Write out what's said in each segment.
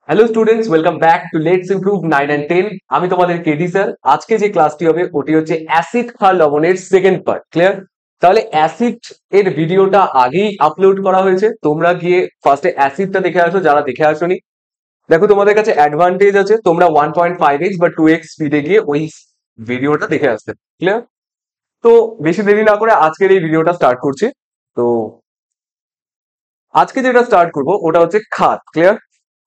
Hello students, welcome back to let's improve 9 and 10। আমি তোমাদের KD sir. আজকে যে ক্লাসটি হবে ওটি হচ্ছে অ্যাসিড ক্ষার লবণের সেকেন্ড পার্ট। ক্লিয়ার? তাহলে অ্যাসিড এর ভিডিওটা আগেই আপলোড করা হয়েছে, তোমরা গিয়ে ফার্স্টে অ্যাসিডটা দেখে আসো যারা দেখে আসোনি। দেখো, তোমাদের কাছে অ্যাডভান্টেজ আছে, তোমরা 1.5x বা 2x স্পিডে গিয়ে ওই ভিডিওটা দেখে আসতে। ক্লিয়ার? তো বেশি দেরি না করে আজকের এই ভিডিওটা স্টার্ট করছি। তো আজকে যেটা স্টার্ট করব ওটা হচ্ছে ক্ষার। ক্লিয়ার?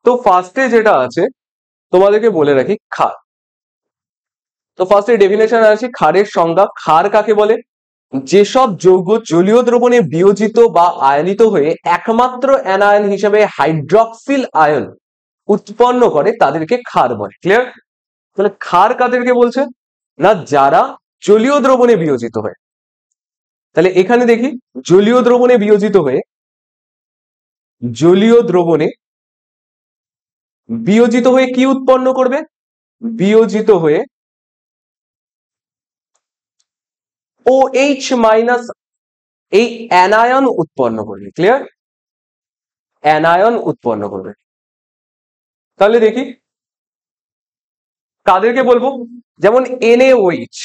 তো ফার্স্টে যেটা আছে তোমাদেরকে বলে রাখি, ক্ষার। তো ফার্স্টে ডেফিনেশন আসি, ক্ষারের সংজ্ঞা। ক্ষার কাকে বলে? যেসব যৌগ জলীয় দ্রবণে বিয়োজিত বা আয়নিত হয়ে একমাত্র অ্যানায়ন হিসেবে হাইড্রক্সিল আয়ন উৎপন্ন করে তাদেরকে ক্ষার বলে। ক্লিয়ার? তাহলে ক্ষার কাদেরকে বলছে? না, যারা জলীয় দ্রবণে বিয়োজিত হয়। তাহলে এখানে দেখি, জলীয় দ্রবণে বিয়োজিত হয়ে জলীয় দ্রবণে বিয়োজিত হয়ে কি উৎপন্ন করবে? বিয়োজিত হয়ে OH মাইনাস এই অ্যানায়ন উৎপন্ন করবে। ক্লিয়ার? অ্যানায়ন উৎপন্ন করবে। তাহলে দেখি কাদেরকে বলবো। যেমন NaOH।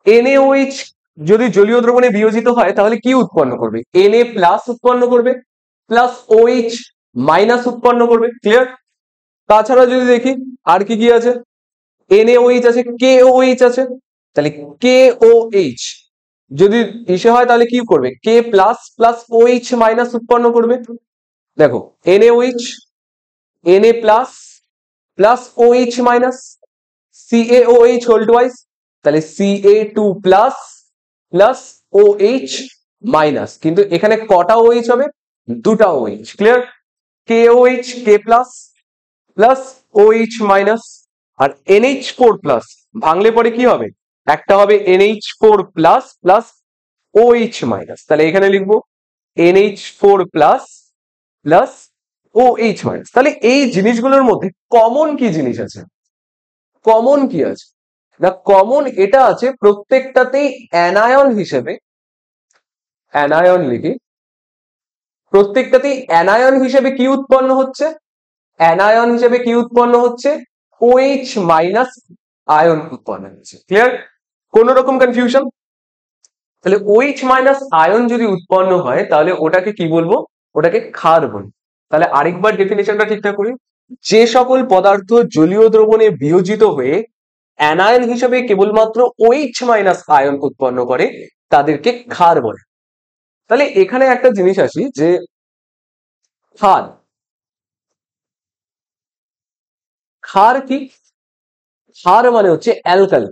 NaOH যদি জলীয় দ্রবণে বিয়োজিত হয় তাহলে কি উৎপন্ন করবে? Na প্লাস উৎপন্ন করবে, প্লাস OH মাইনাস উৎপন্ন করবে। ক্লিয়ার? তাছাড়া যদি দেখি আর কি কি আছে, NaOH আছে, KOH আছে। তাহলে KOH যদি ইসে হয় তাহলে কি করবে? K plus plus OH minus উৎপন্ন করবে। দেখো, NaOH, Na plus plus OH minus, CaOH whole twice, তাহলে Ca2 plus plus OH minus. কিন্তু এখানে কটা OH হবে? দুটা OH। Clear? KOH, K plus plus OH minus. আর NH4 প্লাস ভাঙলে পরে কি হবে? একটা হবে NH4 plus plus OH minus. তাহলে এখানে লিখবো NH4 plus plus OH minus. তাহলে এই জিনিসগুলোর মধ্যে কমন কি জিনিস আছে? কমন কি আছে না, কমন এটা আছে প্রত্যেকটাতেই অ্যানায়ন হিসেবে, অ্যানায়ন লিখি, প্রত্যেকটাতেই অ্যানায়ন হিসেবে কি উৎপন্ন হচ্ছে? অ্যানায়ন হিসেবে কি উৎপন্ন হচ্ছে? OH মাইনাস আয়ন উৎপন্ন হচ্ছে। ক্লিয়ার? কোন রকম কনফিউশন? তাহলে OH মাইনাস আয়ন যদি উৎপন্ন হয় তাহলে ওটাকে কি বলবো? ওটাকে ক্ষার বলবো। তাহলে আরেকবার ডেফিনেশনটা ঠিকঠাক করি। যে সকল পদার্থ জলীয় দ্রবণে বিয়োজিত হয়ে অ্যানায়ন হিসেবে কেবলমাত্র OH মাইনাস আয়ন উৎপন্ন করে তাদেরকে ক্ষার বলে। তাহলে এখানে একটা জিনিস আসি যে ক্ষার, ক্ষার কি? ক্ষার মানে হচ্ছে অ্যালকালি।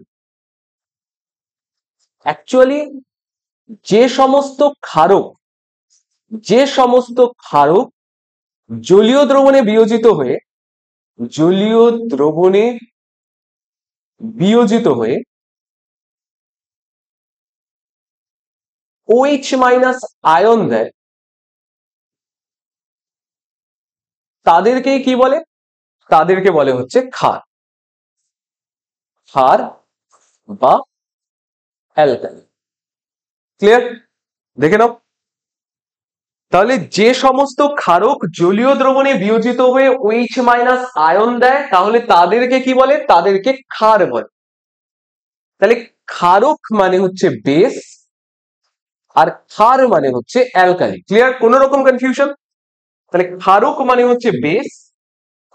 অ্যাকচুয়ালি যে সমস্ত ক্ষারক, যে সমস্ত ক্ষারক জলীয় দ্রবণে বিয়োজিত হয়ে, জলীয় দ্রবণে বিয়োজিত হয়ে OH মাইনাস আয়ন দেয় তাদেরকে কি বলে? তাদেরকে বলে হচ্ছে ক্ষার, ক্ষার বা অ্যালকালি। ক্লিয়ার? দেখে নাও। তাহলে যে সমস্ত ক্ষারক জলীয় দ্রবণে বিয়োজিত হয়ে OH মাইনাস আয়ন দেয় তাহলে তাদেরকে কি বলে? তাদেরকে ক্ষার বলে। তাহলে ক্ষারক মানে হচ্ছে বেস আর ক্ষার মানে হচ্ছে অ্যালকালি। ক্লিয়ার? কোন রকম কনফিউশন? তাহলে ক্ষারক মানে হচ্ছে বেস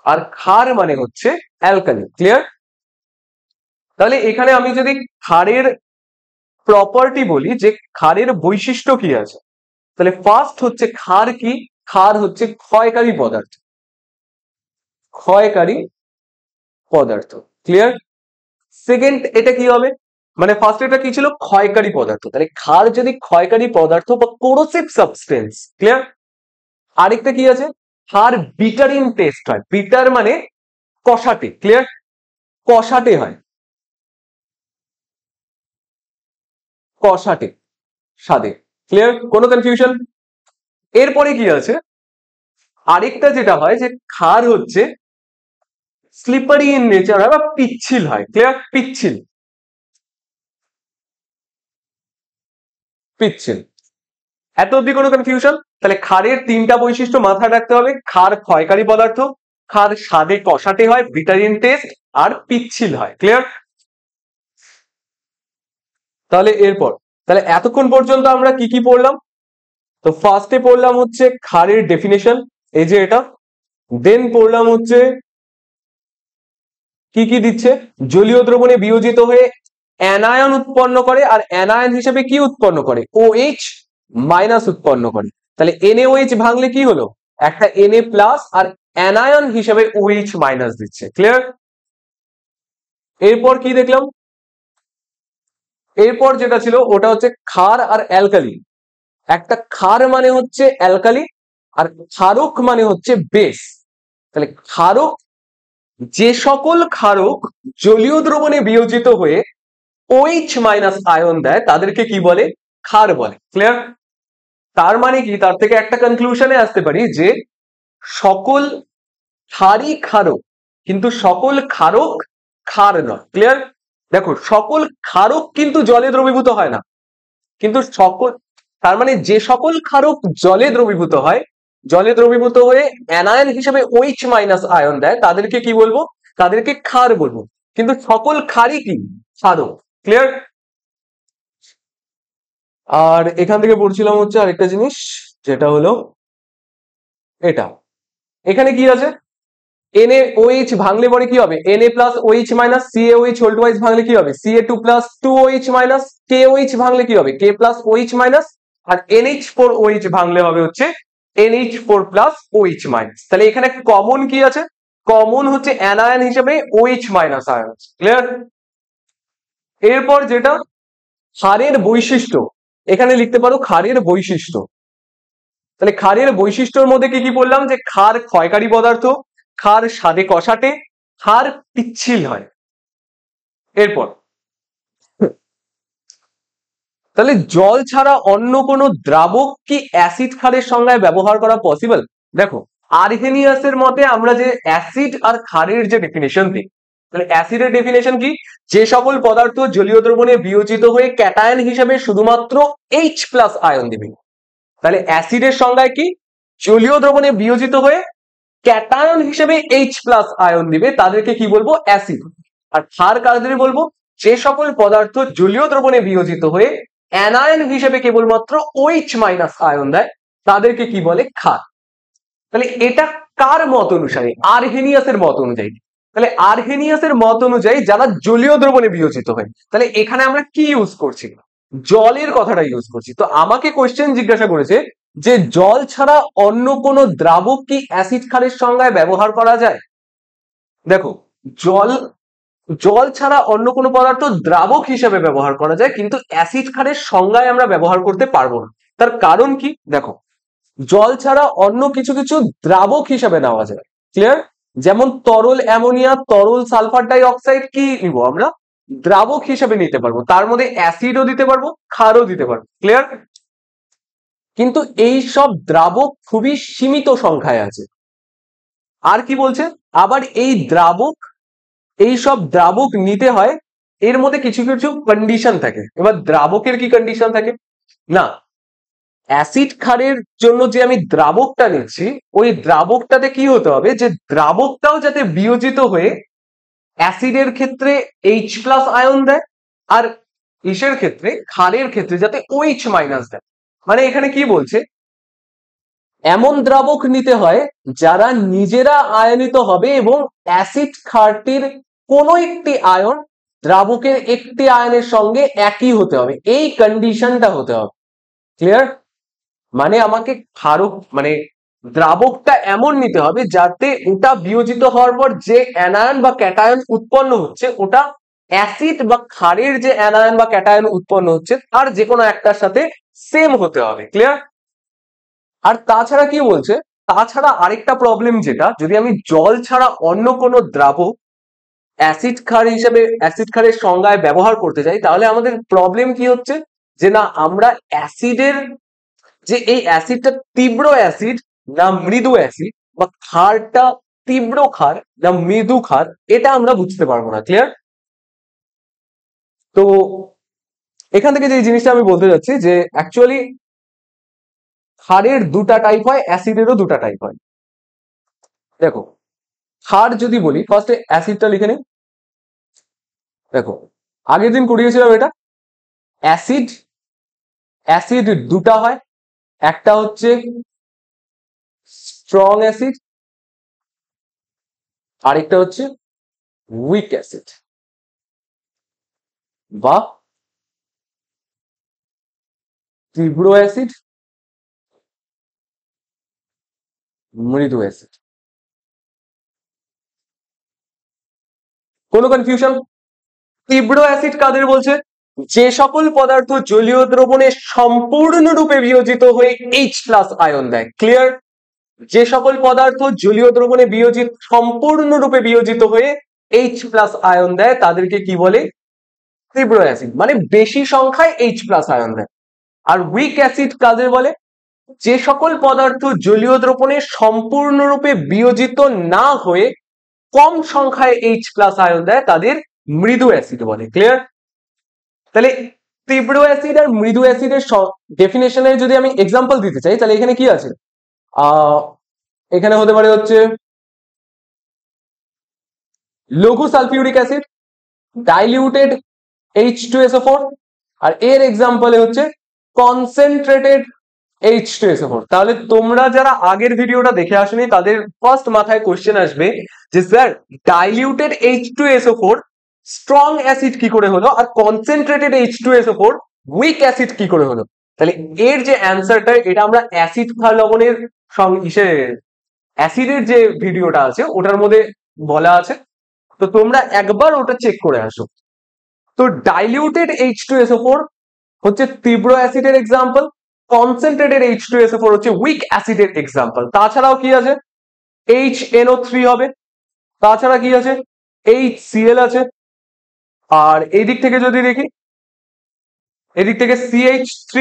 আর ক্ষার মানে হচ্ছে অ্যালকালি। ক্লিয়ার? তাহলে এখানে আমি যদি ক্ষারের প্রপার্টি বলি, যে ক্ষারের বৈশিষ্ট্য কি আছে, তাহলে ফার্স্ট হচ্ছে ক্ষার কি? ক্ষার হচ্ছে ক্ষয়কারী পদার্থ, ক্ষয়কারী পদার্থ। ক্লিয়ার? সেকেন্ড এটা কি হবে? মানে ফার্স্ট এটা কি ছিল? ক্ষয়কারী পদার্থ। তাহলে ক্ষার যদি ক্ষয়কারী পদার্থ বা কোরোসিভ সাবস্টেন্স। ক্লিয়ার? আরেকটা কি আছে? ক্ষার বিটার ইন টেস্ট হয়। বিটার মানে কষাটে। ক্লিয়ার? কষাটে হয়, কষাটে স্বাদে। ক্লিয়ার? কোনো কনফিউশন? এরপরে কি আছে? আরেকটা যেটা হয় যে ক্ষার হচ্ছে স্লিপারি ইন নেচার হয় বা পিচ্ছিল হয়। ক্লিয়ার? পিচ্ছিল, পিচ্ছিল। এত অব্দি কোনো কনফিউশন? তাহলে ক্ষারের তিনটা বৈশিষ্ট্য মাথায় রাখতে হবে। ক্ষার ক্ষয়কারী পদার্থ, ক্ষার স্বাদে কষাটে হয়, বিটার ইন টেস্ট, আর পিচ্ছিল হয়। ক্লিয়ার? তাহলে এরপর তাহলে এতক্ষণ পর্যন্ত আমরা কি কি পড়লাম? তো ফার্স্টে পড়লাম হচ্ছে ক্ষারের ডেফিনেশন, এই যে এটা। দেন পড়লাম হচ্ছে কি কি দিচ্ছে, জলীয় দ্রবণে বিয়োজিত হয়ে অ্যানায়ন উৎপন্ন করে, আর অ্যানায়ন হিসেবে কি উৎপন্ন করে? OH মাইনাস উৎপন্ন করে। তাহলে NaOH ভাঙলে কি হলো? একটা Na প্লাস, আর অ্যানায়ন হিসেবে OH মাইনাস দিচ্ছে। ক্লিয়ার? এরপর কি দেখলাম? এরপর যেটা ছিল ওটা হচ্ছে ক্ষার আর অ্যালকালি। একটা ক্ষার মানে হচ্ছে অ্যালকালি, আর ক্ষারক মানে হচ্ছে বেস। তাহলে ক্ষারক, যে সকল ক্ষারক জলীয় দ্রবণে বিয়োজিত হয়ে OH মাইনাস আয়ন দেয় তাদেরকে কি বলে? ক্ষার বলে। ক্লিয়ার? তার মানে কি, তার থেকে একটা কনক্লুশনে আসতে পারি যে সকল ক্ষারই ক্ষারক, কিন্তু সকল ক্ষারক ক্ষার নয়। ক্লিয়ার? দেখো, সকল ক্ষারক কিন্তু জলে দ্রবীভূত হয় না, কিন্তু সকল, তার মানে যে সকল ক্ষারক জলে দ্রবীভূত হয়, জলে দ্রবীভূত হয়ে অ্যানায়ন হিসেবে OH মাইনাস আয়ন দেয় তাদেরকে কি বলবো? তাদেরকে ক্ষার বলবো। কিন্তু সকল ক্ষারই কি? ক্ষারক। ক্লিয়ার? আর এখান থেকে পড়ছিলাম হচ্ছে আরেকটা জিনিস, যেটা হলো এটা। এখানে কি আছে? NaOH ভাঙলে পরে কি হবে? Na plus OH minus CaOH whole twice ভাঙলে কি হবে? Ca2 plus 2OH minus. KOH ভাঙলে কি হবে? K plus OH minus. আর NH4OH ভাঙলে হবে হচ্ছে NH4 প্লাস OH মাইনাস। তাহলে এখানে কমন কি আছে? কমন হচ্ছে অ্যানায়ন হিসেবে OH মাইনাস আয়ন। ক্লিয়ার? এরপর যেটা ক্ষারের বৈশিষ্ট্য, এখানে লিখতে পারো ক্ষারের বৈশিষ্ট্য। তাহলে ক্ষারের বৈশিষ্ট্যের মধ্যে কি কি বললাম? যে ক্ষার ক্ষয়কারী পদার্থ, ক্ষার স্বাদে কষাটে, ক্ষার পিচ্ছিল হয়। এরপর তাহলে জল ছাড়া অন্য কোনো দ্রাবক কি অ্যাসিড ক্ষারের সংজ্ঞায় ব্যবহার করা পসিবল? দেখো, আর্হেনিয়াসের মতে আমরা যে অ্যাসিড আর ক্ষারের যে ডেফিনেশন দিই, তাহলে অ্যাসিডের ডেফিনেশন কি? যে সকল পদার্থ জলীয় দ্রবণে বিয়োজিত হয়ে ক্যাটায়ন হিসেবে শুধুমাত্র H প্লাস আয়ন দিবে। তাহলে অ্যাসিডের সংজ্ঞায় কি? জলীয় দ্রবণে বিয়োজিত হয়ে ক্যাটায়ন হিসেবে H প্লাস আয়ন দিবে, তাদেরকে কি বলবো? অ্যাসিড। আর ক্ষার কাদের বলবো? যে সকল পদার্থ জলীয় দ্রবণে বিয়োজিত হয়ে অ্যানায়ন হিসেবে কেবলমাত্র OH মাইনাস আয়ন দেয়, তাদেরকে কি বলে? ক্ষার। তাহলে এটা কার মত অনুসারে? আর্হেনিয়াসের মত অনুযায়ী। তাহলে আর্হেনিয়াসের মত অনুযায়ী যারা জলীয় দ্রবণে বিয়োজিত হয়, তাহলে এখানে আমরা কি ইউজ করছি? জলের কথাটা ইউজ করছি। তো আমাকে কোশ্চেন জিজ্ঞাসা করেছে যে জল ছাড়া অন্য কোন দ্রাবক কি অ্যাসিড ক্ষারের সংজ্ঞায় ব্যবহার করা যায়? দেখো, জল জল ছাড়া অন্য কোনো পদার্থ দ্রাবক হিসেবে ব্যবহার করা যায়, কিন্তু অ্যাসিড ক্ষারের সংজ্ঞায় আমরা ব্যবহার করতে পারবো না। তার কারণ কি? দেখো, জল ছাড়া অন্য কিছু কিছু দ্রাবক হিসেবে নেওয়া যায়। ক্লিয়ার? যেমন তরল অ্যামোনিয়া, তরল সালফার ডাই অক্সাইড কি নিব আমরা? দ্রাবক হিসেবে নিতে পারবো। তার মধ্যে অ্যাসিডও দিতে পারবো, ক্ষারও দিতে পারবো। ক্লিয়ার? কিন্তু এই সব দ্রাবক খুবই সীমিত সংখ্যায় আছে। আর কি বলছে? আবার এই সব দ্রাবক নিতে হয়, এর মধ্যে কিছু কিছু কন্ডিশন থাকে। এবার দ্রাবকের কি কন্ডিশন থাকে? না, অ্যাসিড ক্ষারের জন্য যে আমি দ্রাবকটা নিচ্ছি, ওই দ্রাবকটাতে কি হতে হবে? যে দ্রাবকটাও যাতে বিয়োজিত হয়ে অ্যাসিডের ক্ষেত্রে H প্লাস আয়ন দেয়, আর ইসের ক্ষেত্রে, ক্ষারের ক্ষেত্রে যাতে OH মাইনাস দেয়। মানে এখানে কি বলছে? এমন দ্রাবক নিতে হয় যারা নিজেরা আয়নিত হবে এবং অ্যাসিড ক্ষারটির কোন একটি আয়ন দ্রাবকের একটি আয়নের সঙ্গে একই হতে হবে, এই কন্ডিশনটা হতে হবে। ক্লিয়ার? মানে আমাকে ক্ষারক মানে দ্রাবকটা এমন নিতে হবে যাতে ওটা বিয়োজিত হওয়ার পর যে অ্যানায়ন বা ক্যাটায়ন উৎপন্ন হচ্ছে, ওটা অ্যাসিড বা ক্ষারের যে অ্যানায়ন বা ক্যাটায়ন উৎপন্ন হচ্ছে তার যে কোনো একটার সাথে সেম হতে হবে। ক্লিয়ার? আর তাছাড়া কি বলছে? তাছাড়া আরেকটা প্রবলেম, যেটা যদি আমি জল ছাড়া অন্য কোনো দ্রাবক অ্যাসিড ক্ষার হিসেবে অ্যাসিড ক্ষারের সংজ্ঞায় ব্যবহার করতে চাই, তাহলে আমাদের প্রবলেম কি হচ্ছে? যে না, আমরা অ্যাসিডের যে এই অ্যাসিডটা তীব্র অ্যাসিড না মৃদু অ্যাসিড, বা ক্ষারটা তীব্র ক্ষার না মৃদু ক্ষার, এটা আমরা বুঝতে পারবো না। ক্লিয়ার? তো এখান থেকে যে জিনিসটা আমি বলতে যাচ্ছি যে অ্যাকচুয়ালি ক্ষারের দুটা টাইপ হয়, অ্যাসিডেরও দুটা টাইপ হয়। দেখো, ক্ষার যদি বলি, ফার্স্টে অ্যাসিডটা লিখে নিই। দেখো আগের দিন করিয়েছিলাম এটা। অ্যাসিড অ্যাসিড দুটা হয়, একটা হচ্ছে স্ট্রং অ্যাসিড, আরেকটা হচ্ছে উইক অ্যাসিড বা তীব্র অ্যাসিড, মৃদু অ্যাসিড। কোনো কনফিউশন? তীব্র অ্যাসিড কাদের বলছে? যে সকল পদার্থ জলীয় দ্রবণে সম্পূর্ণরূপে বিয়োজিত হয়ে এইচ প্লাস আয়ন দেয়। ক্লিয়ার? যে সকল পদার্থ জলীয় দ্রবণে সম্পূর্ণরূপে বিয়োজিত হয়ে এইচ প্লাস আয়ন দেয় তাদেরকে কি বলে? তীব্র অ্যাসিড, মানে বেশি সংখ্যায় এইচ প্লাস আয়ন দেয়। আর উইক অ্যাসিড কাদের বলে? যে সকল পদার্থ জলীয় দ্রবণে সম্পূর্ণরূপে বিয়োজিত না হয়ে কম সংখ্যায় এইচ প্লাস আয়ন দেয় তাদের মৃদু অ্যাসিড বলে। ক্লিয়ার? তাহলে তীব্র অ্যাসিড আর মৃদু অ্যাসিডের ডেফিনেশনে যদি আমি এক্সাম্পল দিতে চাই, তাহলে এখানে কি আছে? এখানে হতে পারে হচ্ছে লঘু সালফিউরিক অ্যাসিড, ডাইলিউটেড H2SO4, আর এর এক্সাম্পলে হচ্ছে কনসেন্ট্রেটেড H2SO4। তাহলে তোমরা যারা আগের ভিডিওটা দেখে আসেনি তাদের ফার্স্ট মাথায় কোশ্চেন আসবে যে sir diluted H2SO4 strong acid কি করে হলো, আর কনসেন্ট্রেটেড H2SO4 উইক অ্যাসিড কি করে হলো? তাহলে এর যে অ্যান্সারটা, এটা আমরা অ্যাসিড ক্ষার লবণের অ্যাসিডের যে ভিডিওটা আছে ওটার মধ্যে বলা আছে, তো তোমরা একবার ওটা চেক করে আসো। তো ডাইলিউটেড H2SO4 হচ্ছে তীব্র অ্যাসিডের এক্সাম্পল, কনসেন্ট্রেটেড H2SO4 হচ্ছে উইক অ্যাসিডের এক্সাম্পল। তাছাড়াও কি আছে? HNO3 হবে, তাছাড়া কি আছে? HCl আছে, আর এই দিক থেকে যদি দেখি, এদিক থেকে CH3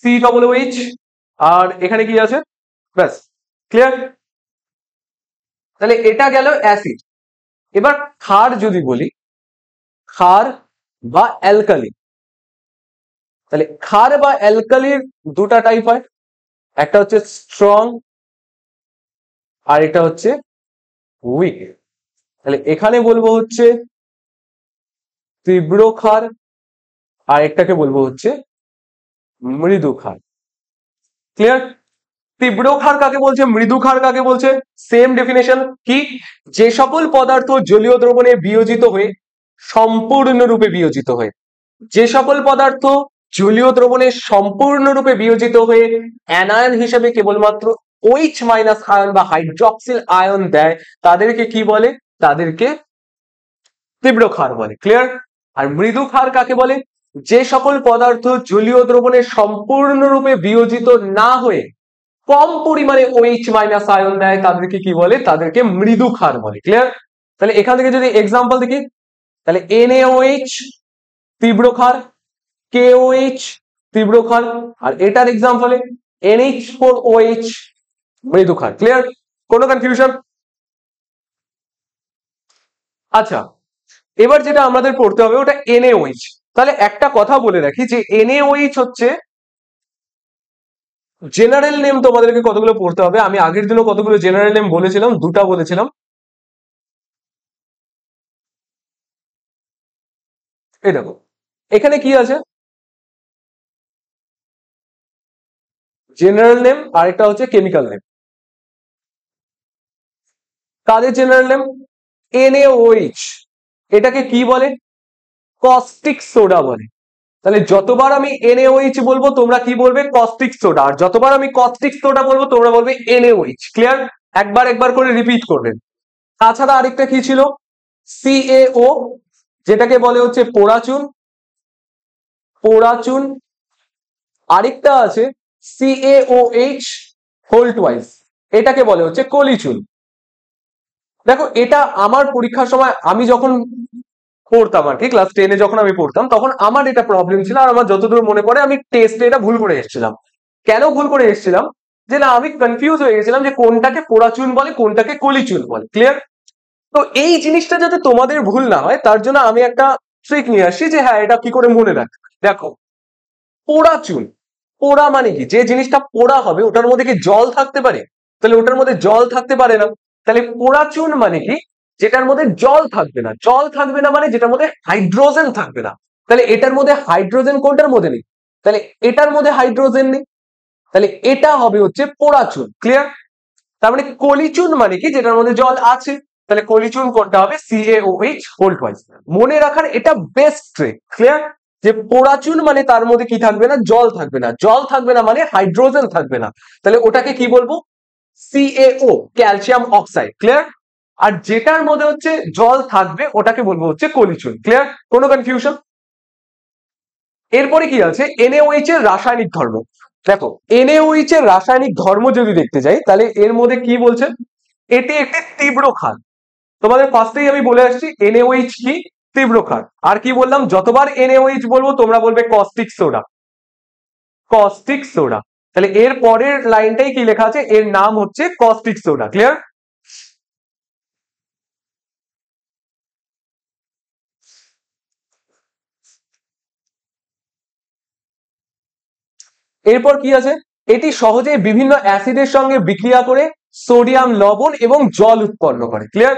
COOH, আর এখানে কি আছে? ব্যাস, ক্লিয়ার? তাহলে এটা গেল অ্যাসিড। এবার ক্ষার যদি বলি, ক্ষার বা অ্যালকালি, তাহলে ক্ষার বা অ্যালকালির দুটা টাইপ হয়, একটা হচ্ছে স্ট্রং আর এটা হচ্ছে উইক। তাহলে এখানে বলবো হচ্ছে তীব্র ক্ষার, আর একটাকে বলবো হচ্ছে মৃদু ক্ষার। ক্লিয়ার? তীব্র ক্ষার কাকে বলছে, মৃদু ক্ষার কাকে বলছে? সেম ডেফিনেশন কি? যে সকল পদার্থ জলীয় দ্রবণে বিয়োজিত হয়ে সম্পূর্ণরূপে বিয়োজিত হয়ে, যে সকল পদার্থ জলীয় দ্রবণে সম্পূর্ণরূপে বিয়োজিত হয়ে অ্যানায়ন হিসেবে কেবলমাত্র OH মাইনাস আয়ন বা হাইড্রক্সিল আয়ন দেয় তাদেরকে কি বলে? তাদেরকে তীব্র ক্ষার বলে। ক্লিয়ার? আর মৃদু ক্ষার কাকে বলে? যে সকল পদার্থ জলীয় দ্রবণে সম্পূর্ণরূপে বিয়োজিত না হয়ে কম পরিমাণে OH মাইনাস আয়ন দেয় তাদেরকে কি বলে? তাদেরকে মৃদু ক্ষার বলে। ক্লিয়ার? তাহলে এখান থেকে যদি এক্সাম্পল দেখি, তাহলে NaOH তীব্র ক্ষার, KOH তীব্র ক্ষার, আর এটার এক্সাম্পলে NH4OH মৃদু ক্ষার। ক্লিয়ার? কোনো কনফিউশন? আচ্ছা, এবার যেটা আমাদের পড়তে হবে ওটা NaOH। তাহলে একটা কথা বলে রাখি যে NaOH হচ্ছে জেনারেল নেম, তোমাদেরকে কতগুলো পড়তে হবে। আমি আগের দিনও কতগুলো জেনারেল নেম বলেছিলাম, দুটা বলেছিলাম। এই দেখো এখানে কি আছে, জেনারেল নেম আর একটা হচ্ছে কেমিক্যাল নেম। কাদের জেনারেল নেম? NaOH, এটাকে কি বলে? কস্টিক সোডা বলে। তাহলে যতবার আমি NaOH বলবো তোমরা কি বলবে? Caustic soda. আর যতবার আমি কস্টিক সোডা বলবো তোমরা বলবে NaOH। ক্লিয়ার? একবার একবার করে রিপিট করবেন। তাছাড়া আরেকটা কি ছিল? CaO, যেটাকে বলে হচ্ছে পোড়াচুন, পোড়াচুন। আরেকটা আছে CaOH হোল টুয়াইস, এটাকে বলে হচ্ছে কলিচুন। দেখো এটা আমার পরীক্ষার সময় আমি যখন পড়তাম আর কি, ক্লাস 10-এ যখন আমি পড়তাম তখন আমার এটা প্রবলেম ছিল, আর আমার যতদূর মনে পড়ে আমি টেস্টে এটা ভুল করে এসেছিলাম। কেন ভুল করে এসেছিলাম? যে না, আমি কনফিউজ হয়ে গেছিলাম যে কোনটাকে পোড়াচুন বলে কোনটাকে কলিচুন বলে। ক্লিয়ার? তো এই জিনিসটা যাতে তোমাদের ভুল না হয় তার জন্য আমি একটা ট্রিক নিয়ে আসি যে হ্যাঁ এটা কি করে মনে রাখ। দেখো পোড়া চুন, পোড়া মানে কি? যে জিনিসটা পোড়া হবে ওটার মধ্যে কি জল থাকতে পারে? তাহলে ওটার মধ্যে জল থাকতে পারে না। তাহলে পোড়া চুন মানে কি? যেটার মধ্যে জল থাকবে না। জল থাকবে না মানে যেটার মধ্যে হাইড্রোজেন থাকবে না। তাহলে এটার মধ্যে হাইড্রোজেন কোনটার মধ্যে নেই? তাহলে এটার মধ্যে হাইড্রোজেন নেই। তাহলে এটা হবে হচ্ছে পোড়া চুন। ক্লিয়ার? তার মানে কলিচুন মানে কি? যেটার মধ্যে জল আছে। তাহলে কলিচুন কোনটা হবে? CaOH whole twice. মনে রাখার এটা বেস্ট ট্রিক। ক্লিয়ার? যে পোড়া চুন মানে তার মধ্যে কি থাকবে না? জল থাকবে না। জল থাকবে না মানে হাইড্রোজেন থাকবে না। তাহলে ওটাকে কি বলবো? CaO, calcium oxide. ক্লিয়ার? আর যেটার মধ্যে হচ্ছে জল থাকবে ওটাকে বলবো হচ্ছে কলিচুন। ক্লিয়ার? কোনো কনফিউশন? এরপরে কি আছে? NaOH এর রাসায়নিক ধর্ম। দেখো, NaOH এর রাসায়নিক ধর্ম যদি দেখতে যাই তাহলে এর মধ্যে কি বলছে? এটি একটি তীব্র ক্ষার। তোমাদের ফার্স্টেই আমি বলে আসছি NaOH কি? তীব্র ক্ষার। আর কি বললাম? যতবার NaOH বলবো তোমরা বলবে কস্টিক সোডা। Caustic soda. তাহলে এর পরের লাইনটাই কি লেখা আছে? এর নাম হচ্ছে কস্টিক সোডা। ক্লিয়ার? এরপর কি আছে? এটি সহজে বিভিন্ন অ্যাসিডের সঙ্গে বিক্রিয়া করে সোডিয়াম লবণ এবং জল উৎপন্ন করে। ক্লিয়ার?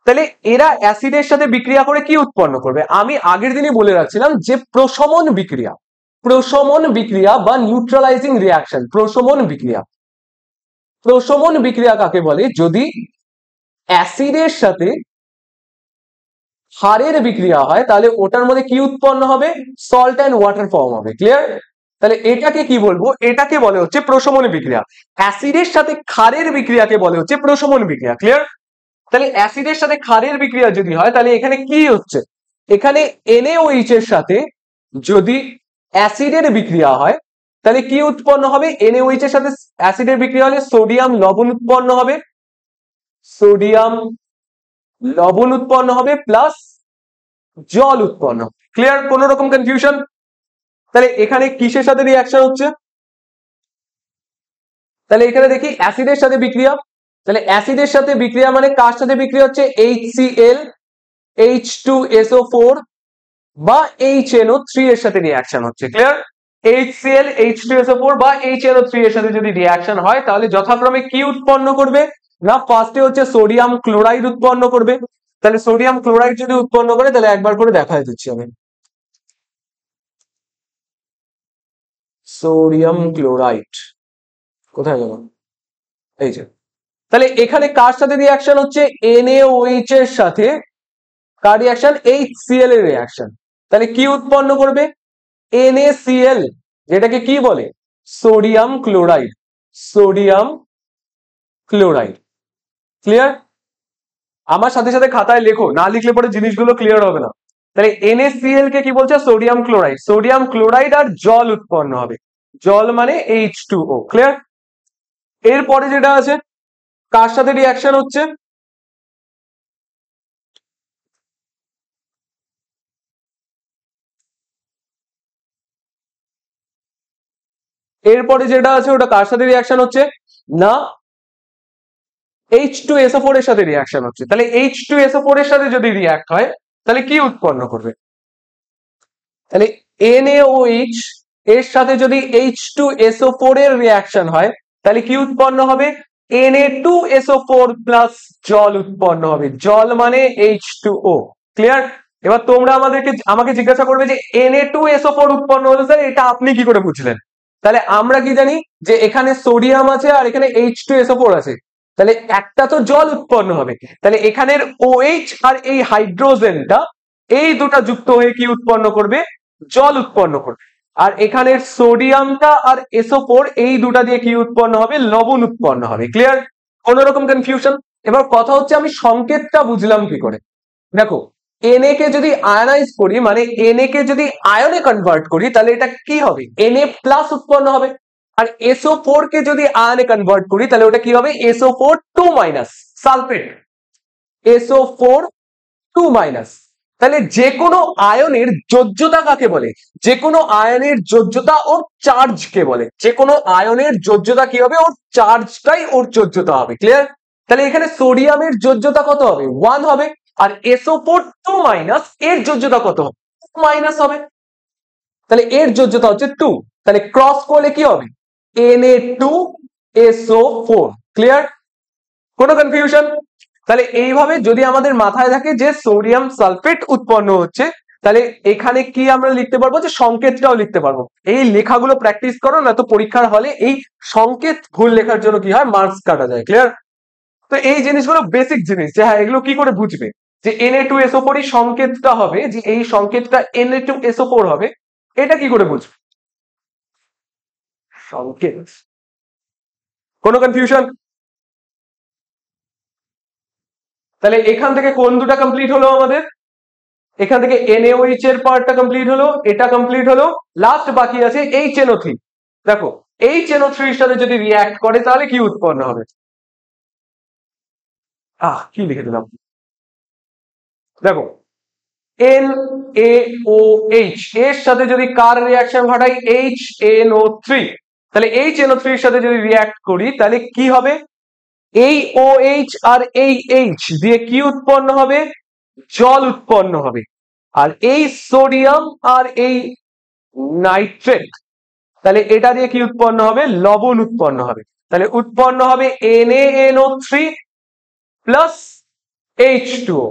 তাহলে এরা অ্যাসিডের সাথে বিক্রিয়া করে কি উৎপন্ন করবে? আমি আগের দিনই বলে রাখছিলাম যে প্রশমন বিক্রিয়া। প্রশমন বিক্রিয়া বা নিউট্রালাইজিং রিয়াকশন। প্রশমন বিক্রিয়া। প্রশমন বিক্রিয়া কাকে বলে? যদি অ্যাসিডের সাথে ক্ষারের বিক্রিয়া হয় তাহলে ওটার মধ্যে কি উৎপন্ন হবে? সল্ট অ্যান্ড ওয়াটার ফর্ম হবে। ক্লিয়ার? তাহলে এটাকে কি বলবো? এটাকে বলে হচ্ছে প্রশমন বিক্রিয়া। অ্যাসিডের সাথে ক্ষারের বিক্রিয়াকে বলে হচ্ছে প্রশমন বিক্রিয়া। ক্লিয়ার? তাহলে অ্যাসিডের সাথে ক্ষারের বিক্রিয়া যদি হয় তাহলে এখানে কি হচ্ছে? এখানে NaOH এর সাথে যদি অ্যাসিডের বিক্রিয়া হয় তাহলে কি উৎপন্ন হবে? NaOH এর সাথে অ্যাসিডের বিক্রিয়া হলে সোডিয়াম লবণ উৎপন্ন হবে। সোডিয়াম লবণ উৎপন্ন হবে প্লাস জল উৎপন্ন। ক্লিয়ার? কোন রকম কনফিউশন? তাহলে এখানে কিসের সাথে রিয়াকশন হচ্ছে? তাহলে এখানে দেখি অ্যাসিডের সাথে বিক্রিয়া। তাহলে অ্যাসিডের সাথে বিক্রিয়া মানে কার সাথে বিক্রিয়া হচ্ছে? HCl H2SO4 বা HNO3 এর সাথে রিয়াকশন হচ্ছে। ক্লিয়ার? HCl H2SO4 বা HNO3 এর সাথে যদি রিয়াকশন হয় তাহলে যথাক্রমে কি উৎপন্ন করবে? না ফার্স্টে হচ্ছে সোডিয়াম ক্লোরাইড উৎপন্ন করবে। তাহলে সোডিয়াম ক্লোরাইড যদি উৎপন্ন করে তাহলে একবার করে দেখাই দিচ্ছি আমি। সোডিয়াম ক্লোরাইড কোথায় গেল? এই যে। তাহলে এখানে কার সাথে রিয়াকশন হচ্ছে? NaOH এর সাথে কার রিয়াকশন? HCl এর রিয়াকশন। তাহলে কি উৎপন্ন করবে? NaCl, যেটাকে কি বলে? Sodium chloride. Sodium chloride. Clear? আমার সাথে সাথে খাতায় লেখো, না লিখলে পরে জিনিসগুলো ক্লিয়ার হবে না। তাহলে NaCl কে কি বলছে? Sodium chloride. সোডিয়াম ক্লোরাইড আর জল উৎপন্ন হবে। জল মানে H2O। ক্লিয়ার? এরপরে যেটা আছে কার সাথে রিয়াকশন হচ্ছে? এরপরে যেটা আছে ওটা কার সাথে রিয়াকশন হচ্ছে? না H2SO4 এর সাথে রিয়াকশন হচ্ছে। তাহলে H2SO4 এর সাথে যদি রিয়াক্ট হয় তাহলে কি উৎপন্ন করবে? তাহলে NaOH এর সাথে যদি H2SO4 এর রিয়াকশন হয় তাহলে কি উৎপন্ন হবে? Na2SO4 প্লাস জল উৎপন্ন হবে। জল মানে H2O। ক্লিয়ার? এবার তোমরা আমাকে জিজ্ঞাসা করবে যে Na2SO4 উৎপন্ন হলো স্যার, এটা আপনি কি করে বুঝলেন? তাহলে আমরা কি জানি যে এখানে সোডিয়াম আছে আর এখানে H2SO4 আছে। তাহলে একটা তো জল উৎপন্ন হবে। তাহলে এখানের OH আর এই হাইড্রোজেনটা এই দুটা যুক্ত হয়ে কি উৎপন্ন করবে? জল উৎপন্ন করবে। আর এখানের সোডিয়ামটা আর SO4 এই দুটা দিয়ে কি উৎপন্ন হবে? লবণ উৎপন্ন হবে। ক্লিয়ার? কোন রকম কনফিউশন? এবার কথা হচ্ছে আমি সংকেতটা বুঝলাম কি করে? দেখো, Na কে যদি আয়নাইজ করি মানে Na কে যদি আয়নে কনভার্ট করি তাহলে এটা কি হবে? Na প্লাস উৎপন্ন হবে। আর SO4 কে যদি আয়নে কনভার্ট করি তাহলে ওটা কি হবে? SO4 2 minus, sulphate. SO4 2 minus. তাহলে যে কোনো আয়নের যোজ্যতা কাকে বলে? যে কোনো আয়নের যোজ্যতা ওর চার্জ কে বলে। যে কোনো আয়নের যোজ্যতা কি হবে? ওর চার্জটাই ওর যোজ্যতা হবে। ক্লিয়ার? তাহলে এখানে সোডিয়ামের যোজ্যতা কত হবে? 1 হবে। আর SO4 2 মাইনাস এর যোজ্যতা কত হবে? মাইনাস হবে। তাহলে এর যোজ্যতা হচ্ছে 2। তাহলে ক্রস করলে কি হবে? Na2SO4। ক্লিয়ার? কোনো কনফিউশন? তাহলে এইভাবে যদি আমাদের মাথায় থাকে যে সোডিয়াম সালফেট উৎপন্ন হচ্ছে, তাহলে এখানে কি আমরা লিখতে পারবো, যে সংকেতটাও লিখতে পারবো। এই লেখাগুলো প্র্যাকটিস করো, না তো পরীক্ষার হলে এই সংকেত ভুল লেখার জন্য কি হয়, মার্কস কাটা যায়। ক্লিয়ার? তো এই জিনিসগুলো বেসিক জিনিস, যে হ্যাঁ এগুলো কি করে বুঝবে, যে Na2SO4 সংকেতটা হবে, যে এই সংকেতটা Na2SO4 হবে, এটা কি করে বুঝবে? সংকেত। কোনো কনফিউশন? তাহলে এখান থেকে কোন দুটা কমপ্লিট হলো আমাদের? এখান থেকে NaOH এর পার্টটা কমপ্লিট হলো, এটা কমপ্লিট হলো, লাস্ট বাকি আছে HNO3। দেখো HNO3 এর সাথে যদি রিঅ্যাক্ট করে তাহলে কি উৎপন্ন হবে? কি লিখে দিলাম, দেখো NaOH এর সাথে যদি কার রিঅ্যাকশন ঘটাই, HNO3, তাহলে HNO3 এর সাথে যদি রিঅ্যাক্ট করি তাহলে কি হবে? এই OH আর এই H দিয়ে কি উৎপন্ন হবে? জল উৎপন্ন হবে। আর এই সোডিয়াম আর এই নাইট্রেট, তাহলে এটা দিয়ে কি উৎপন্ন হবে? লবণ উৎপন্ন হবে। তাহলে উৎপন্ন হবে NaNO3 প্লাস H2O।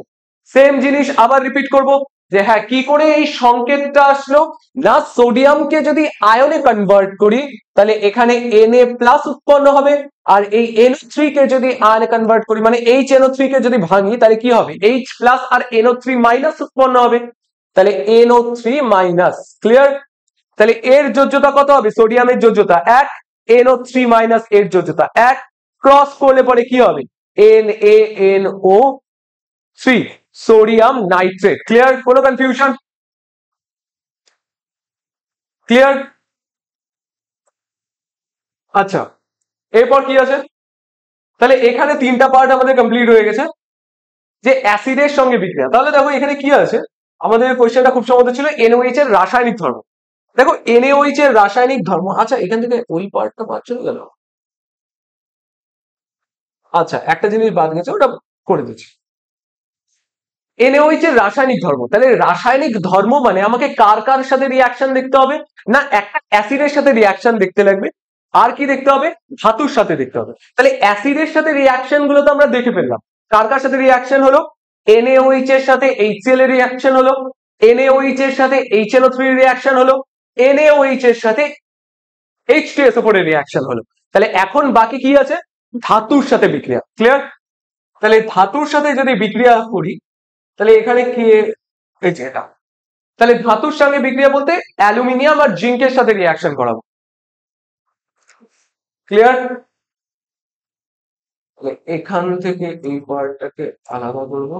সেম জিনিস আবার রিপিট করব, যে হ্যাঁ কি করে এই সংকেতটা আসলো, না সোডিয়ামকে যদি আয়নে কনভার্ট করি তাহলে এখানে Na প্লাস উৎপন্ন হবে, আর এই NO3 কে যদি আয়নে কনভার্ট করি, মানে HNO3 কে যদি ভাঙি তাহলে কি হবে? H প্লাস আর NO3 মাইনাস উৎপন্ন হবে, তাহলে NO3 মাইনাস। ক্লিয়ার? তাহলে এর যোজ্যতা কত হবে? সোডিয়ামের যোজ্যতা 1, NO3 মাইনাস এর যোজ্যতা 1, ক্রস করলে পরে কি হবে? NaNO3, sodium nitrate. ক্লিয়ার? কোনো কনফিউশন? ক্লিয়ার? আচ্ছা, এরপর কি আছে? তাহলে এখানে তিনটা পার্ট আমাদের কমপ্লিট হয়ে গেছে, যে অ্যাসিডের সঙ্গে বিক্রিয়া। তাহলে দেখো এখানে কি আছে, আমাদের কোয়েশ্চেনটা খুব সহজ ছিল, NaOH এর রাসায়নিক ধর্ম। দেখো NaOH এর রাসায়নিক ধর্ম, আচ্ছা এখান থেকে ওই পার্টটা বাদ চলে গেল। আচ্ছা একটা জিনিস বাদ গেছে, ওটা করে দিচ্ছি। NaOH এর রাসায়নিক ধর্ম, তাহলে রাসায়নিক ধর্ম মানে আমাকে কার কার সাথে রিয়াকশন দেখতে হবে, না একটা অ্যাসিডের সাথে রিয়াকশন দেখতে লাগবে, আর কি দেখতে হবে? ধাতুর সাথে দেখতে হবে। তাহলে অ্যাসিডের সাথে রিয়াকশন গুলো তো আমরা দেখে ফেললাম, কার কার সাথে রিয়াকশন হলো? NaOH এর সাথে HCl এর রিয়াকশন হলো, NaOH এর সাথে HNO3 এর রিয়াকশন হলো, NaOH এর সাথে H2SO4 এর রিয়াকশন হলো। তাহলে এখন বাকি কি আছে? ধাতুর সাথে বিক্রিয়া। ক্লিয়ার? তাহলে ধাতুর সাথে যদি বিক্রিয়া করি তাহলে এখানে কি, এই যে এটা, তাহলে ধাতুর সঙ্গে বিক্রিয়া বলতে অ্যালুমিনিয়াম আর জিঙ্কের সাথে রিয়াকশন করাবো। ক্লিয়ার? এখান থেকে এই পার্টটাকে আলাদা করবো।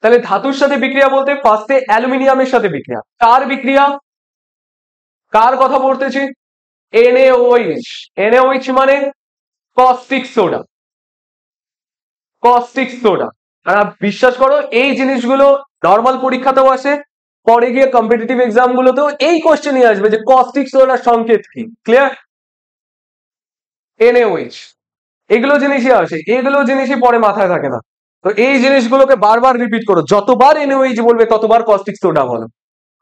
তাহলে ধাতুর সাথে বিক্রিয়া বলতে ফার্স্টে অ্যালুমিনিয়ামের সাথে বিক্রিয়া, কার বিক্রিয়া, কার কথা বলতেছি? NaOH। NaOH মানে কস্টিক সোডা। Caustic soda. আর বিশ্বাস করো এই জিনিসগুলো নর্মাল পরীক্ষাতেও আসে, পরে গিয়ে কম্পিটিটিভ এক্সাম গুলোতেও এই কোশ্চেনই আসবে, যে কস্টিক সোডার সংকেত কি। ক্লিয়ার? NaOH, এগুলো জিনিসই আসে, এগুলো জিনিসই পরে মাথায় থাকে না। তো এই জিনিসগুলোকে বারবার রিপিট করো, যতবার NaOH বলবে ততবার কস্টিক সোডা বলো।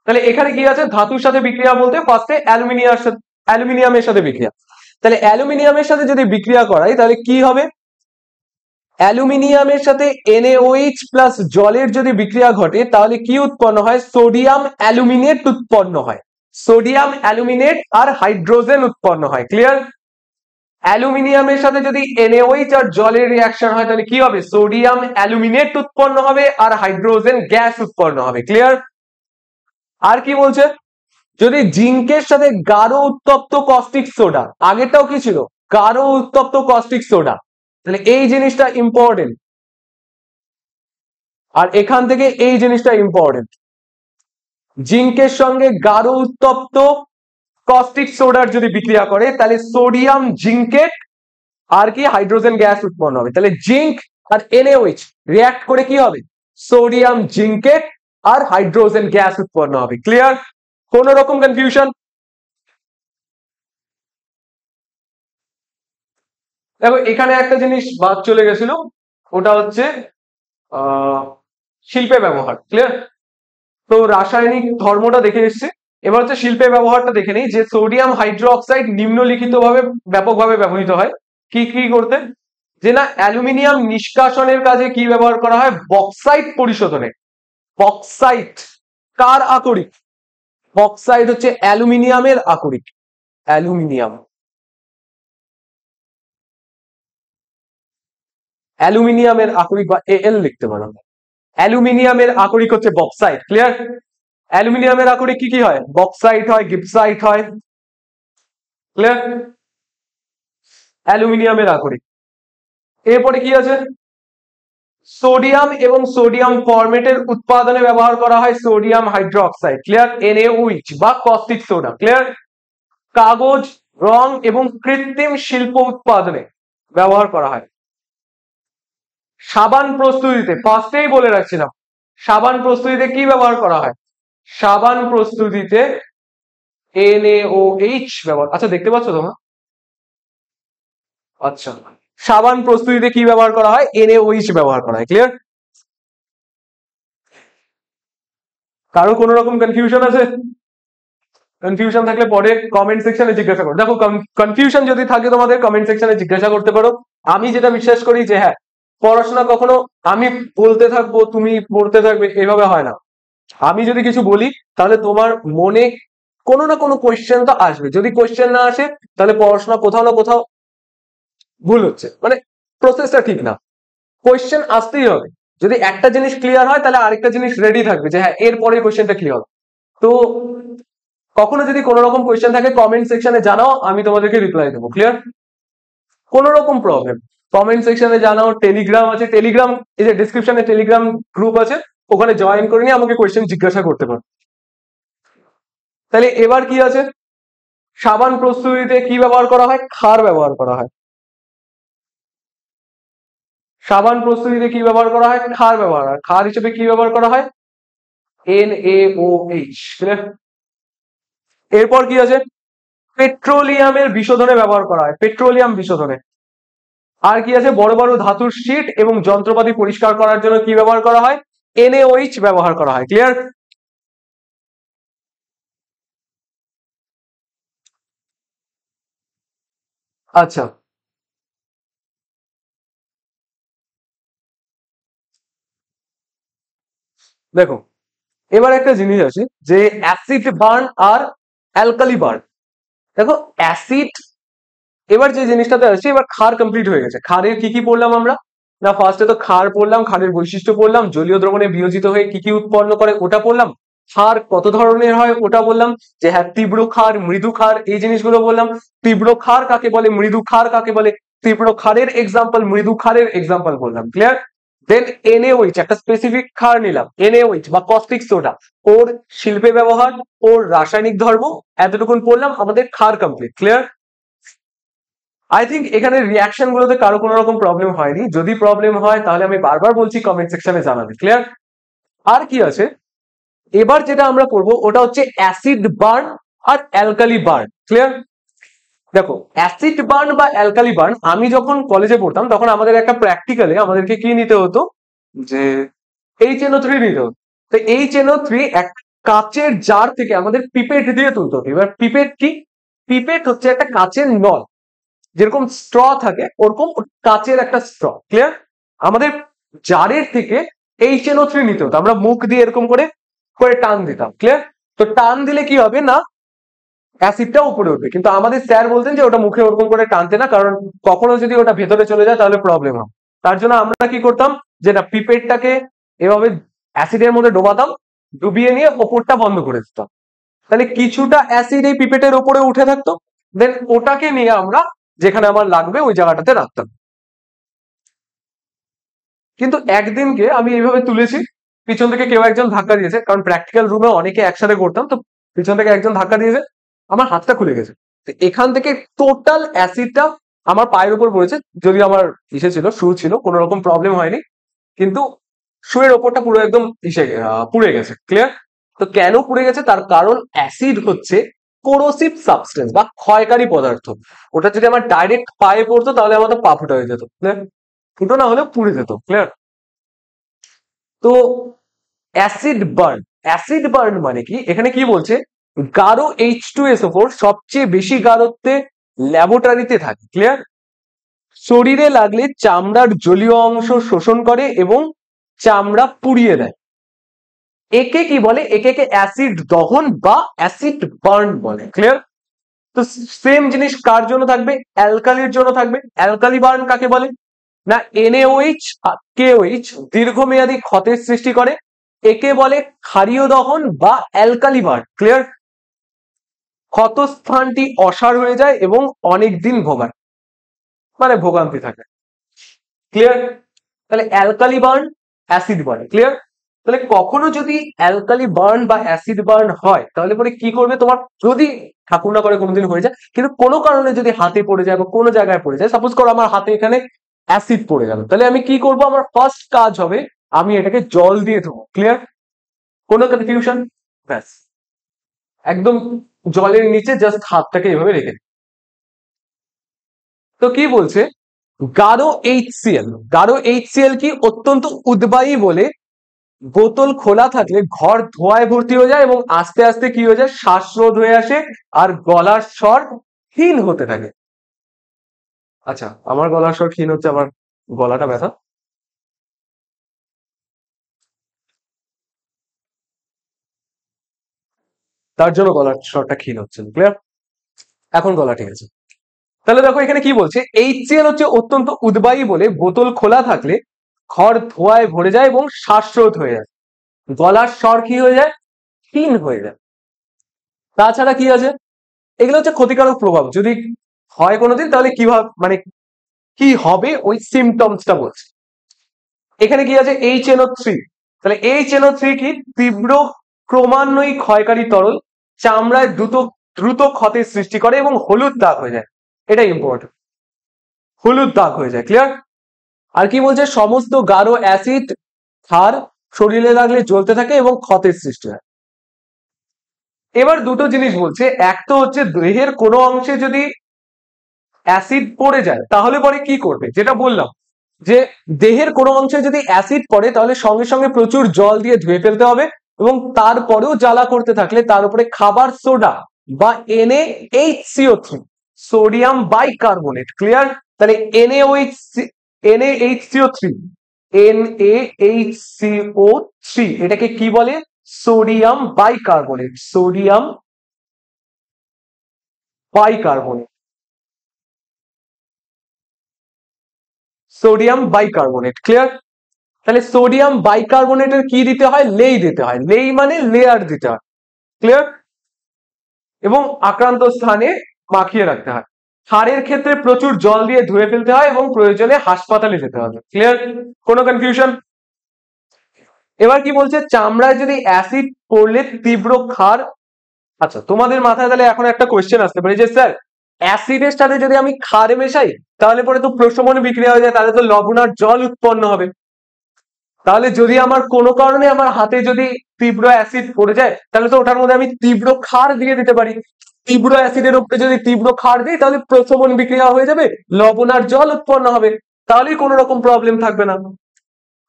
তাহলে এখানে কি আছে? ধাতুর সাথে বিক্রিয়া বলতে ফার্স্টে অ্যালুমিনিয়ামের সাথে বিক্রিয়া। তাহলে অ্যালুমিনিয়ামের সাথে যদি বিক্রিয়া করাই তাহলে কি হবে? অ্যালুমিনিয়ামের সাথে NaOH প্লাস জলের যদি বিক্রিয়া ঘটে তাহলে কি উৎপন্ন হয়? সোডিয়াম অ্যালুমিনেট উৎপন্ন হয়। সোডিয়াম অ্যালুমিনেট আর হাইড্রোজেন উৎপন্ন হয়। ক্লিয়ার? অ্যালুমিনিয়ামের সাথে যদি NaOH আর জলের রিয়াকশন হয় তাহলে কি হবে? সোডিয়াম অ্যালুমিনেট উৎপন্ন হবে আর হাইড্রোজেন গ্যাস উৎপন্ন হবে। ক্লিয়ার? আর কি বলছে? যদি জিঙ্কের সাথে গাঢ় উত্তপ্ত কস্টিক সোডা, আগেরটাও কি ছিল? গাঢ় উত্তপ্ত কস্টিক সোডা, তাহলে এই জিনিসটা ইম্পর্টেন্ট। আর এখান থেকে এই জিনিসটা ইম্পর্টেন্ট, জিঙ্কের সঙ্গে গাঢ় উত্তপ্ত কস্টিক সোডার যদি বিক্রিয়া করে তাহলে সোডিয়াম জিঙ্কেট আর কি হাইড্রোজেন গ্যাস উৎপন্ন হবে। তাহলে জিঙ্ক আর NaOH রিঅ্যাক্ট করে কি হবে? সোডিয়াম জিঙ্কেট আর হাইড্রোজেন গ্যাস উৎপন্ন হবে। ক্লিয়ার? কোন রকম কনফিউশন? দেখো এখানে একটা জিনিস বাদ চলে গেছিল, ওটা হচ্ছে আহ শিল্পে ব্যবহার, ক্লিয়ার? তো রাসায়নিক ধর্মটা দেখে এসছে, এবার হচ্ছে শিল্পে ব্যবহারটা দেখে নেই। যে সোডিয়াম হাইড্রোক্সাইড নিম্নলিখিত ভাবে ব্যাপকভাবে ব্যবহৃত হয় কি কি করতে, যে না অ্যালুমিনিয়াম নিষ্কাশনের কাজে কি ব্যবহার করা হয়, বক্সাইট পরিশোধনে। বক্সাইট কার আকরিক? বক্সাইট হচ্ছে অ্যালুমিনিয়ামের আকরিক। অ্যালুমিনিয়াম, অ্যালুমিনিয়ামের আকরিক বা এল লিখতে পারো। অ্যালুমিনিয়ামের আকরিক হচ্ছে বক্সাইট, ক্লিয়ার? অ্যালুমিনিয়ামের আকরিক কি কি হয়? বক্সাইট হয়, গিপসাইট হয়, ক্লিয়ার? অ্যালুমিনিয়ামের আকরিক। এরপরে কি আছে? সোডিয়াম এবং সোডিয়াম ফরমেটের উৎপাদনে ব্যবহার করা হয় সোডিয়াম হাইড্রোক্সাইড, ক্লিয়ার? NaOH বা কস্টিক সোডা, ক্লিয়ার? কাগজ, রং এবং কৃত্রিম শিল্প উৎপাদনে ব্যবহার করা হয়। সাবান প্রস্তুতিতে, ফার্স্টেই বলে রাখছিলাম, সাবান প্রস্তুতিতে কি ব্যবহার করা হয়? সাবান প্রস্তুতিতে NaOH ব্যবহার, আচ্ছা দেখতে পাচ্ছ তোমরা? আচ্ছা, সাবান প্রস্তুতিতে কি ব্যবহার করা হয়? NaOH ব্যবহার করা হয়, ক্লিয়ার? কারো কোনো রকম কনফিউশন আছে? কনফিউশন থাকলে পরে কমেন্ট সেকশনে জিজ্ঞাসা করো। দেখো, কনফিউশন যদি থাকে তোমাদের কমেন্ট সেকশনে জিজ্ঞাসা করতে পারো। আমি যেটা বিশ্বাস করি যে হ্যাঁ, পড়াশোনা কখনো আমি বলতে থাকবো তুমি পড়তে থাকবে এভাবে হয় না। আমি যদি কিছু বলি তাহলে তোমার মনে কোনো না কোনো কোয়েশ্চেন তো আসবে। যদি কোয়েশ্চেন না আসে তাহলে পড়াশোনা কোথাও না কোথাও ভুল হচ্ছে, মানে প্রসেসটা ঠিক না। কোয়েশ্চেন আসতেই হবে। যদি একটা জিনিস ক্লিয়ার হয় তাহলে আরেকটা জিনিস রেডি থাকবে যে হ্যাঁ এর পরে কোয়েশ্চেনটা ক্লিয়ার হবে। তো কখনো যদি কোনো রকম কোয়েশ্চেন থাকে কমেন্ট সেকশনে জানাও, আমি তোমাদেরকে রিপ্লাই দেবো, ক্লিয়ার? কোনো রকম প্রবলেম কমেন্ট সেকশনে জানাও। টেলিগ্রাম আছে, টেলিগ্রাম এই যে ডিসক্রিপশনে টেলিগ্রাম গ্রুপ আছে, ওখানে জয়েন করে নিয়ে আমাকে কোয়েশ্চেন জিজ্ঞাসা করতে পারো। তাহলে এবার কি আছে? সাবান প্রস্তুতিতে কি ব্যবহার করা হয়? ক্ষার ব্যবহার করা হয়। সাবান প্রস্তুতিতে কি ব্যবহার করা হয়? ক্ষার ব্যবহার হয়। ক্ষার হিসেবে কি ব্যবহার করা হয়? NaOH, clear? এরপর কি আছে? পেট্রোলিয়ামের বিশোধনে ব্যবহার করা হয়, পেট্রোলিয়াম বিশোধনে। আর কি আছে? বড় বড় ধাতুর শীট এবং যন্ত্রপাতি পরিষ্কার করার জন্য কি ব্যবহার করা হয়? NaOH ব্যবহার করা হয়, ক্লিয়ার? আচ্ছা, দেখো এবার একটা জিনিস আছে যে অ্যাসিড বার্ন আর অ্যালকালি বার্ন। দেখো অ্যাসিড, এবার যে জিনিসটাতে আসছে, এবার ক্ষার কমপ্লিট হয়ে গেছে। ক্ষারের কি কি পড়লাম আমরা? না ফার্স্টে তো ক্ষার পড়লাম, ক্ষারের বৈশিষ্ট্য পড়লাম, জলীয় দ্রবণে বিয়োজিত হয়ে কি কি উৎপন্ন করে ওটা পড়লাম, ক্ষার কত ধরনের হয় ওটা বললাম, যে হ্যাঁ তীব্র ক্ষার, মৃদু ক্ষার, এই জিনিসগুলো বললাম। তীব্র ক্ষার কাকে বলে, মৃদু ক্ষার কাকে বলে, তীব্র ক্ষারের এক্সাম্পল, মৃদু ক্ষারের এক্সাম্পল বললাম, ক্লিয়ার? দেন NaOH, একটা স্পেসিফিক ক্ষার নিলাম NaOH বা কস্টিক সোডা, ওর শিল্পে ব্যবহার, ওর রাসায়নিক ধর্ম, এতটুকুন পড়লাম, আমাদের ক্ষার কমপ্লিট, ক্লিয়ার? আই থিঙ্ক এখানে রিয়াকশন গুলোতে কারো কোনো রকম প্রবলেম হয়নি। যদি প্রবলেম হয় তাহলে আমি বারবার বলছি কমেন্ট সেকশনে জানাবে, ক্লিয়ার? আর কি আছে? এবার যেটা আমরা করবো ওটা হচ্ছে অ্যাসিড বার্ন আর অ্যালকালি বার্ন, ক্লিয়ার? দেখো অ্যাসিড বার্ন বা অ্যালকালি বার্ন, আমি যখন কলেজে পড়তাম তখন আমাদের একটা প্র্যাকটিক্যালে আমাদেরকে কি নিতে হতো, যে HNO3 নিতে হতো। তো HNO3 এক কাচের জার থেকে আমাদের পিপেট দিয়ে তুলতে হতো। এবার পিপেট কি? পিপেট হচ্ছে একটা কাচের নল, যেরকম স্ট্র থাকে ওরকম কাচের একটা স্ট্র, ক্লিয়ার? আমাদের জারের থেকে HNO3 নিতে হতো, আমরা মুখ দিয়ে এরকম করে করে টান দিতাম, ক্লিয়ার? তো টান দিলে কি হবে না অ্যাসিডটা উপরে উঠবে, কিন্তু আমাদের স্যার বলতেন যে ওটা মুখে ওরকম করে টানতে না, কারণ কখনো যদি ওটা ভেতরে চলে যায় তাহলে প্রবলেম হবে। তার জন্য আমরা কি করতাম, যে না পিপেটটাকে এভাবে অ্যাসিডের মধ্যে ডোবাতাম, ডুবিয়ে নিয়ে ওপরটা বন্ধ করে দিতাম, তাহলে কিছুটা অ্যাসিড এই পিপেটের উপরে উঠে থাকতো। দেন ওটাকে নিয়ে আমরা যেখানে আমার লাগবে ওই জায়গাটাতে রাখতাম। কিন্তু একদিনকে আমি এইভাবে তুলেছি, পিছন থেকে কেউ একজন ধাক্কা দিয়েছে, কারণ প্র্যাকটিক্যাল রুমে অনেকে একসাথে করতাম, তো পিছন থেকে একজন ধাক্কা দিয়েছে, আমার হাতটা খুলে গেছে। তো এখান থেকে টোটাল অ্যাসিডটা আমার পায়ের উপর পড়েছে। যদি আমার ইসে ছিল, শু ছিল, কোনো রকম প্রবলেম হয়নি, কিন্তু শুয়ের ওপরটা পুরো একদম পুড়ে গেছে, ক্লিয়ার? তো কেন পুড়ে গেছে, তার কারণ অ্যাসিড হচ্ছে কোরোসিভ সাবস্টেন্স বা ক্ষয়কারী পদার্থ। ওটা যদি আমার ডাইরেক্ট পায়ে পড়তো তাহলে আমার তো পা ফুটা হয়ে যেত, ক্লিয়ার? ফুটো না হলেও পুড়ে যেত, ক্লিয়ার? তো অ্যাসিড বার্ন মানে কি, এখানে কি বলছে, গাঢ় H2SO4 সবচেয়ে বেশি গাঢ়ত্বে ল্যাবরেটরিতে থাকে। ক্লিয়ার? শরীরে লাগলে চামড়ার জলীয় অংশ শোষণ করে এবং চামড়া পুড়িয়ে দেয়। একে কি বলে? একে অ্যাসিড দহন বা অ্যাসিড বার্ন বলে। ক্লিয়ার? তো সেম জিনিস কার জন্য থাকবে? অ্যালকালির জন্য থাকবে। অ্যালকালি বার্ন কাকে বলে? না NaOH আর KOH দীর্ঘমেয়াদী ক্ষতের সৃষ্টি করে, একে বলে ক্ষারীয় দহন বা অ্যালকালি বার্ন। ক্লিয়ার? ক্ষতস্থানটি অসাড় হয়ে যায় এবং অনেক দিন ভোগায়, মানে ভোগান্তি থাকে। ক্লিয়ার? তাহলে alkali burn, acid burn. Clear? তাহলে কখনো যদি অ্যালকালি বার্ন বা অ্যাসিড বার্ন হয় তাহলে পরে কি করবে? তোমার যদি ঠাকুর না করে কোনোদিন হয়ে যায়, কিন্তু কোনো কারণে যদি হাতে পড়ে যায় বা কোনো জায়গায় পড়ে যায়, সাপোজ করো আমার হাতে এখানে অ্যাসিড পড়ে গেল, তাহলে আমি কি করব? আমার ফার্স্ট কাজ হবে আমি এটাকে জল দিয়ে ধোবো। ক্লিয়ার? কোনো কনফিউশন? ব্যাস, একদম জলের নিচে জাস্ট হাতটাকে এভাবে রেখে। তো কি বলছে? গাঢ় HCl কি অত্যন্ত উদ্বায়ী বলে বোতল খোলা থাকলে ঘর ধোঁয়ায় ভর্তি হয়ে যায় এবং আস্তে আস্তে কি হয়ে যায়? শ্বাসরোধ হয়ে আসে আর গলার স্বর ক্ষীণ হতে থাকে। আচ্ছা, আমার গলার স্বর ক্ষীণ হচ্ছে, আমার গলাটা ব্যথা। তার জন্য গলার স্বরটা ক্ষীণ হচ্ছে। ক্লিয়ার? এখন গলা ঠিক আছে। তাহলে দেখো এখানে কি বলছে, HCl হচ্ছে অত্যন্ত উদ্বায়ী বলে বোতল খোলা থাকলে ঘর ধোঁয়ায় ভরে যায় এবং শ্বাসরোধ হয়ে যায়, গলার স্বর কি হয়ে যায়? ক্ষীণ হয়ে যায়। তাছাড়া কি আছে? এগুলো হচ্ছে ক্ষতিকারক প্রভাব, যদি হয় কোনোদিন তাহলে কিভাবে, মানে কি হবে ওই সিমটমসটা বলছে। এখানে কি আছে? HNO3। তাহলে HNO3 কি? তীব্র ক্রমান্বয়ী ক্ষয়কারী তরল, চামড়ায় দ্রুত দ্রুত ক্ষতের সৃষ্টি করে এবং হলুদ দাগ হয়ে যায়। এটা ইম্পর্টেন্ট, হলুদ দাগ হয়ে যায়। ক্লিয়ার? আর কি বলছে? সমস্ত গাঢ় অ্যাসিড ক্ষার শরীরে লাগলে জ্বলতে থাকে এবং ক্ষতের সৃষ্টি হয়। এবার দুটো জিনিস বলছে, এক তো হচ্ছে দেহের কোনো অংশে যদি অ্যাসিড পড়ে যায় তাহলে পরে কি করবে, যেটা বললাম যে দেহের কোনো অংশে যদি অ্যাসিড পড়ে তাহলে সঙ্গে সঙ্গে প্রচুর জল দিয়ে ধুয়ে ফেলতে হবে এবং তারপরেও জ্বালা করতে থাকলে তার উপরে খাবার সোডা বা NaHCO3, সোডিয়াম বাইকার্বনেট। ক্লিয়ার? তাহলে NaHCO3, NaHCO3 এটাকে কি বলে? Sodium bicarbonate, sodium bicarbonate, sodium bicarbonate. Clear? তাহলে সোডিয়াম বাইকার্বনেটের কি দিতে হয়? লেই দিতে হয়। লেই মানে লেয়ার দিতে হয়। ক্লিয়ার? এবং আক্রান্ত স্থানে মাখিয়ে রাখতে হয়। হাড়ের ক্ষেত্রে প্রচুর জল দিয়ে ধুয়ে ফেলতে হয় এবং প্রয়োজনে হাসপাতালে যেতে হবে। ক্লিয়ার? কোনো কনফিউশন? এবার কি বলছে? চামড়ায় যদি অ্যাসিড পড়লে তীব্র ক্ষার। আচ্ছা, তোমাদের মাথায় তাহলে এখন একটা কোয়েশ্চেন আসতে পারে যে স্যার অ্যাসিডের সাথে যদি আমি ক্ষার মেশাই তাহলে পরে তো প্রশমন বিক্রিয়া হয়ে যায়, তাহলে তো লবণ আর জল উৎপন্ন হবে। তাহলে যদি আমার কোনো কারণে আমার হাতে যদি তীব্র অ্যাসিড পড়ে যায় তাহলে তো ওটার মধ্যে আমি তীব্র ক্ষার দিয়ে দিতে পারি। তীব্র অ্যাসিডের উপরে যদি তীব্র ক্ষার দিই তাহলে প্রশমন বিক্রিয়া হয়ে যাবে, লবণ আর জল উৎপন্ন হবে, তাহলেই কোনো রকম প্রবলেম থাকবে না।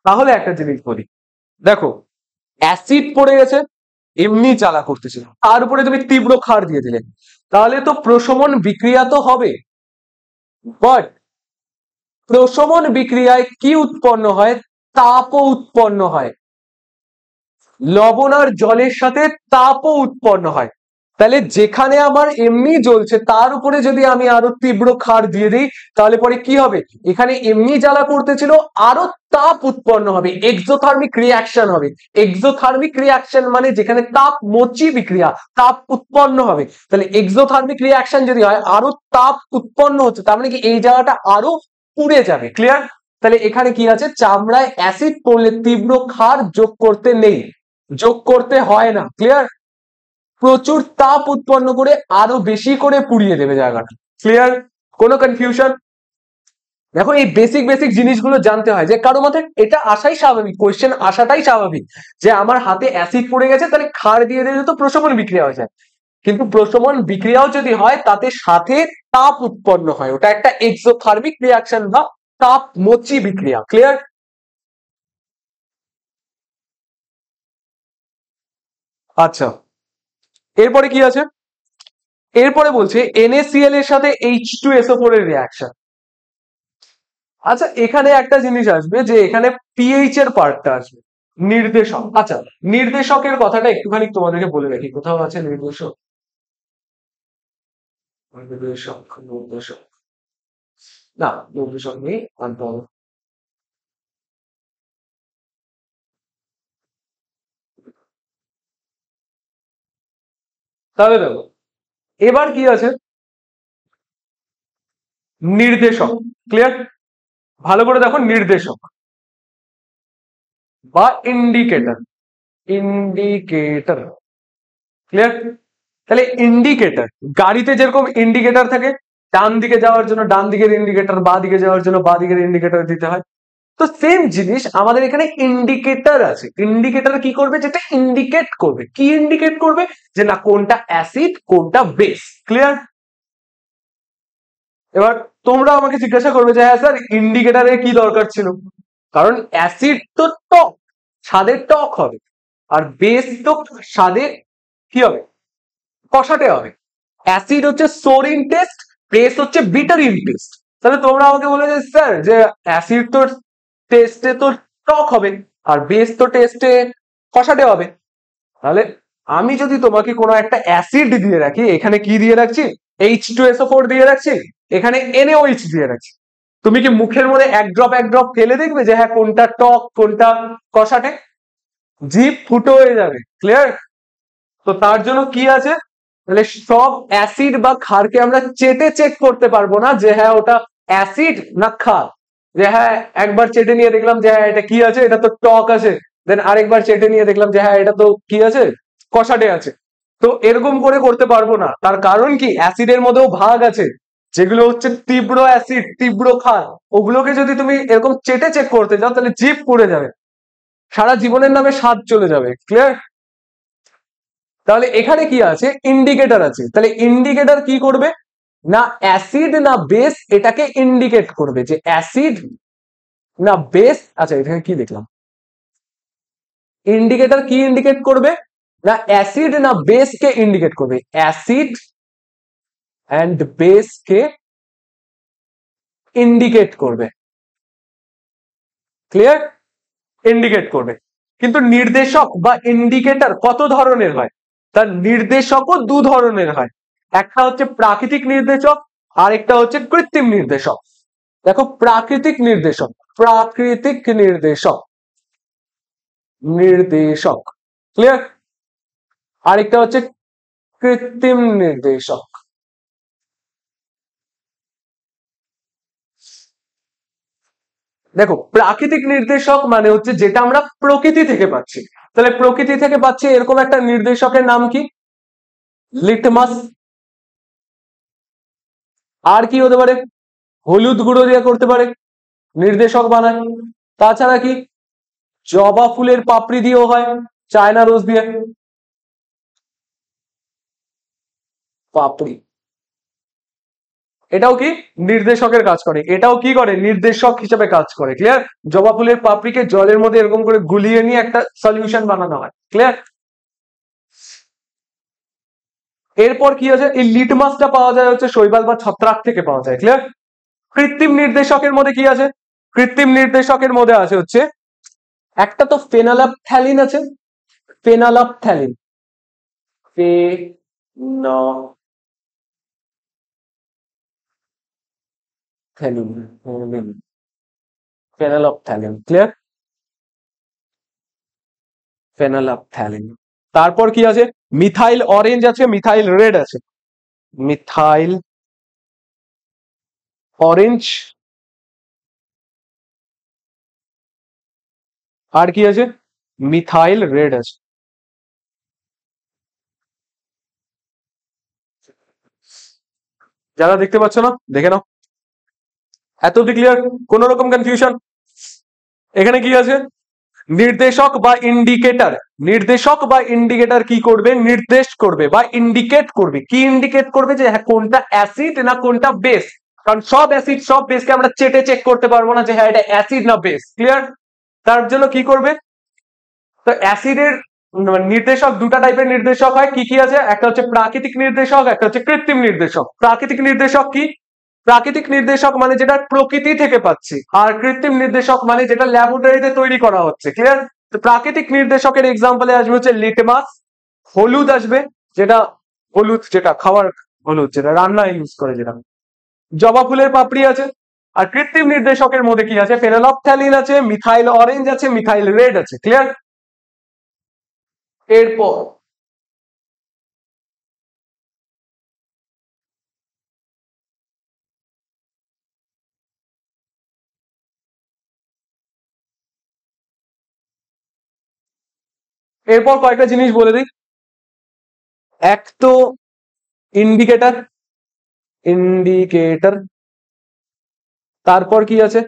তাহলে একটা জিনিস বলি, দেখো অ্যাসিড পড়ে গেছে, এমনি জ্বালা করতেছিল, তার উপরে তুমি তীব্র ক্ষার দিয়ে দিলে, তাহলে তো প্রশমন বিক্রিয়া তো হবে, বাট প্রশমন বিক্রিয়ায় কি উৎপন্ন হয়? তাপও উৎপন্ন হয়, লবণ আর জলের সাথে তাপও উৎপন্ন হয়। তাহলে যেখানে আমার এমনি জ্বলছে তার উপরে যদি আমি আরো তীব্র ক্ষার দিয়ে দিই তাহলে পরে কি হবে? এখানে এমনি জ্বালা করতেছিল, আরো তাপ উৎপন্ন হবে, এক্সোথার্মিক রিয়াকশন হবে। এক্সোথার্মিক রিয়াকশন মানে যেখানে তাপ মোচি বিক্রিয়া, তাপ উৎপন্ন হবে। তাহলে এক্সোথার্মিক রিয়াকশন যদি হয়, আরো তাপ উৎপন্ন হচ্ছে, তার মানে কি এই জায়গাটা আরো পুড়ে যাবে। ক্লিয়ার? তাহলে এখানে কি আছে? চামড়ায় অ্যাসিড পড়লে তীব্র ক্ষার যোগ করতে নেই, যোগ করতে হয় না। ক্লিয়ার? প্রচুর তাপ উৎপন্ন করে আরো বেশি করে পুড়িয়ে দেবে জায়গাটা। ক্লিয়ার? কোনো কনফিউশন? দেখো এই বেসিক বেসিক জিনিসগুলো জানতে হয়, যে কারো মাথায় এটা আসাই স্বাভাবিক, কোয়েশ্চেন আসাটাই স্বাভাবিক যে আমার হাতে অ্যাসিড পড়ে গেছে তাহলে ক্ষার দিয়ে দিলে তো প্রশমন বিক্রিয়া হয়ে যায়, কিন্তু প্রশমন বিক্রিয়াও যদি হয় তাতে সাথে তাপ উৎপন্ন হয়, ওটা একটা এক্সোথার্মিক রিয়াকশন বা তাপ মোচি বিক্রিয়া। ক্লিয়ার? আচ্ছা, এরপরে কি আছে? এরপরে বলছে NaCl এর সাথে H2SO4 এর রিয়াকশন। আচ্ছা, এখানে একটা জিনিস আসবে যে এখানে পিএইচ এর পার্টটা আসবে, নির্দেশক। আচ্ছা, নির্দেশকের কথাটা একটুখানি তোমাদেরকে বলে রাখি, কোথাও আছে নির্দেশক? নির্দেশক, নির্দেশক, না নির্দেশক নেই, আনতে হবে। তাহলে দেখো, এবার কি আছে? নির্দেশক। ক্লিয়ার? ভালো করে দেখো, নির্দেশক বা ইন্ডিকেটর। Indicator, clear? তাহলে ইন্ডিকেটর, গাড়িতে যেরকম ইন্ডিকেটর থাকে, ডান দিকে যাওয়ার জন্য ডান দিকের ইন্ডিকেটর, বাঁ দিকে যাওয়ার জন্য বাঁ দিকের ইন্ডিকেটর দিতে হয়। তো সেম জিনিস আমাদের এখানে ইন্ডিকেটর আছে। ইন্ডিকেটর কি করবে? যেটা ইন্ডিকেট করবে। কি ইন্ডিকেট করবে? যে না কোনটা অ্যাসিড কোনটা বেস। ক্লিয়ার? এবার তোমরা আমাকে জিজ্ঞাসা করবে যে হ্যাঁ স্যার, ইন্ডিকেটরের কি দরকার ছিল? কারণ অ্যাসিড তো টক, স্বাদের টক হবে, আর বেস তো স্বাদে কি হবে? কষাটে হবে। অ্যাসিড হচ্ছে সোর ইন টেস্ট, বেস হচ্ছে বিটার ইন টেস্ট। তাহলে তোমরা আমাকে বলে যে স্যার, যে অ্যাসিড তো টেস্টে তো টক হবে, আর বেস তো টেস্টে কষাটে হবে। তাহলে আমি যদি তোমাকে কোনো একটা অ্যাসিড দিয়ে রাখি, এখানে কি দিয়ে রাখছি? H2SO4 দিয়ে রাখছি, এখানে NaOH দিয়ে রাখছি। তুমি কি মুখের মধ্যে এক ড্রপ ফেলে দেখবে যে হ্যাঁ কোনটা টক কোনটা কষাটে? জিভ ফুটো হয়ে যাবে। ক্লিয়ার? তো তার জন্য কি আছে? তাহলে সব অ্যাসিড বা ক্ষারকে আমরা চেটে চেক করতে পারবো না যে হ্যাঁ ওটা অ্যাসিড না ক্ষার। যে হ্যাঁ একবার চেটে নিয়ে দেখলাম যে হ্যাঁ এটা কি আছে, এটা তো টক আছে, দেন আরেকবার চেটে নিয়ে দেখলাম যে হ্যাঁ এটা তো কি আছে, কষাটে আছে। তো এরকম করে করতে পারবো না। তার কারণ কি? অ্যাসিডের মধ্যেও ভাগ আছে, যেগুলো হচ্ছে তীব্র অ্যাসিড তীব্র ক্ষার। ওগুলোকে যদি তুমি এরকম চেটে চেক করতে যাও তাহলে জিভ পুড়ে যাবে, সারা জীবনের নামে স্বাদ চলে যাবে। ক্লিয়ার? তাহলে এখানে কি আছে? ইন্ডিকেটর আছে। তাহলে ইন্ডিকেটর কি করবে? না অ্যাসিড না বেস এটাকে ইন্ডিকেট করবে, যে অ্যাসিড না বেস। আচ্ছা, এখানে কি দেখলাম? ইন্ডিকেটর কি ইন্ডিকেট করবে? না অ্যাসিড না বেস কে ইন্ডিকেট করবে। Acid and base K indicate করবে। ক্লিয়ার? ইন্ডিকেট করবে। কিন্তু নির্দেশক বা ইন্ডিকেটর কত ধরনের হয়? তার নির্দেশকও দু ধরনের হয়। একটা হচ্ছে প্রাকৃতিক নির্দেশক, আর একটা হচ্ছে কৃত্রিম নির্দেশক। দেখো, প্রাকৃতিক নির্দেশক, প্রাকৃতিক নির্দেশক, নির্দেশক। ক্লিয়ার? আরেকটা হচ্ছে কৃত্রিম নির্দেশক। দেখো, প্রাকৃতিক নির্দেশক মানে হচ্ছে যেটা আমরা প্রকৃতি থেকে পাচ্ছি। তাহলে প্রকৃতি থেকে পাচ্ছি এরকম একটা নির্দেশকের নাম কি? লিটমাস। আর কি হতে পারে? হলুদ গুঁড়ো দিয়ে করতে পারে, নির্দেশক বানায়। তাছাড়া কি? জবা ফুলের পাপড়ি দিয়েও হয়, চায়না রোজ দিয়ে পাপড়ি, এটাও কি নির্দেশকের কাজ করে। এটাও কি করে? নির্দেশক হিসেবে কাজ করে। ক্লিয়ার? জবা ফুলের পাপড়িকে জলের মধ্যে এরকম করে গুলিয়ে নিয়ে একটা সলিউশন বানানো হয়। ক্লিয়ার? এরপর কি আছে? এই লিটমাসটা পাওয়া যায় হচ্ছে শৈবাল বা ছত্রাক থেকে পাওয়া যায়। ক্লিয়ার? কৃত্রিম নির্দেশকের মধ্যে কি আছে? কৃত্রিম নির্দেশকের মধ্যে আছে হচ্ছে একটা তো ফেনালাপথ্যালিন আছে, ফেনালাপথ্যালিন, ফেনালাপথ্যালিন, ফেনালাপথ্যালিন। ক্লিয়ার? ফেনালাপথ্যালিন। তারপর কি আছে? মিথাইল অরেঞ্জ আছে, মিথাইল রেড আছে, মিথাইল অরেঞ্জ। আর কি আছে? মিথাইল রেড আছে। যারা দেখতে পাচ্ছ না দেখে নাও। এত ক্লিয়ার? কোন রকম কনফিউশন? এখানে কি আছে? নির্দেশক বা ইন্ডিকেটর। নির্দেশক বা ইন্ডিকেটর কি করবে? নির্দেশ করবে বা ইন্ডিকেট করবে। কি ইন্ডিকেট করবে? যে হ্যাঁ কোনটা অ্যাসিড না কোনটা বেস। কারণ সব অ্যাসিড সব বেসকে আমরা চেটে চেক করতে পারবো না যে হ্যাঁ এটা অ্যাসিড না বেস। ক্লিয়ার? তার জন্য কি করবে? তো অ্যাসিডের নির্দেশক দুটা টাইপের নির্দেশক হয়, কি কি আছে? একটা হচ্ছে প্রাকৃতিক নির্দেশক, একটা হচ্ছে কৃত্রিম নির্দেশক। প্রাকৃতিক নির্দেশক কি? প্রাকৃতিক নির্দেশক মানে যেটা প্রকৃতি থেকে পাচ্ছি, আর কৃত্রিম নির্দেশক মানে যেটা ল্যাবরেটরিতে তৈরি করা হচ্ছে। ক্লিয়ার? তো প্রাকৃতিক নির্দেশকের এক্সাম্পলে আসবে হচ্ছে লিটমাস, হলুদ আসবে, যেটা হলুদ, যেটা খাবার হলুদ, যেটা রান্নায় ইউজ করে, যেটা জবা ফুলের পাপড়ি আছে। আর কৃত্রিম নির্দেশকের মধ্যে কি আছে? ফেনলফথ্যালিন আছে, মিথাইল অরেঞ্জ আছে, মিথাইল রেড আছে। ক্লিয়ার? এরপর এরপর কয়েকটা জিনিস বলে দিই। এক তো ইন্ডিকেটর, ইন্ডিকেটর, তারপর কি আছে?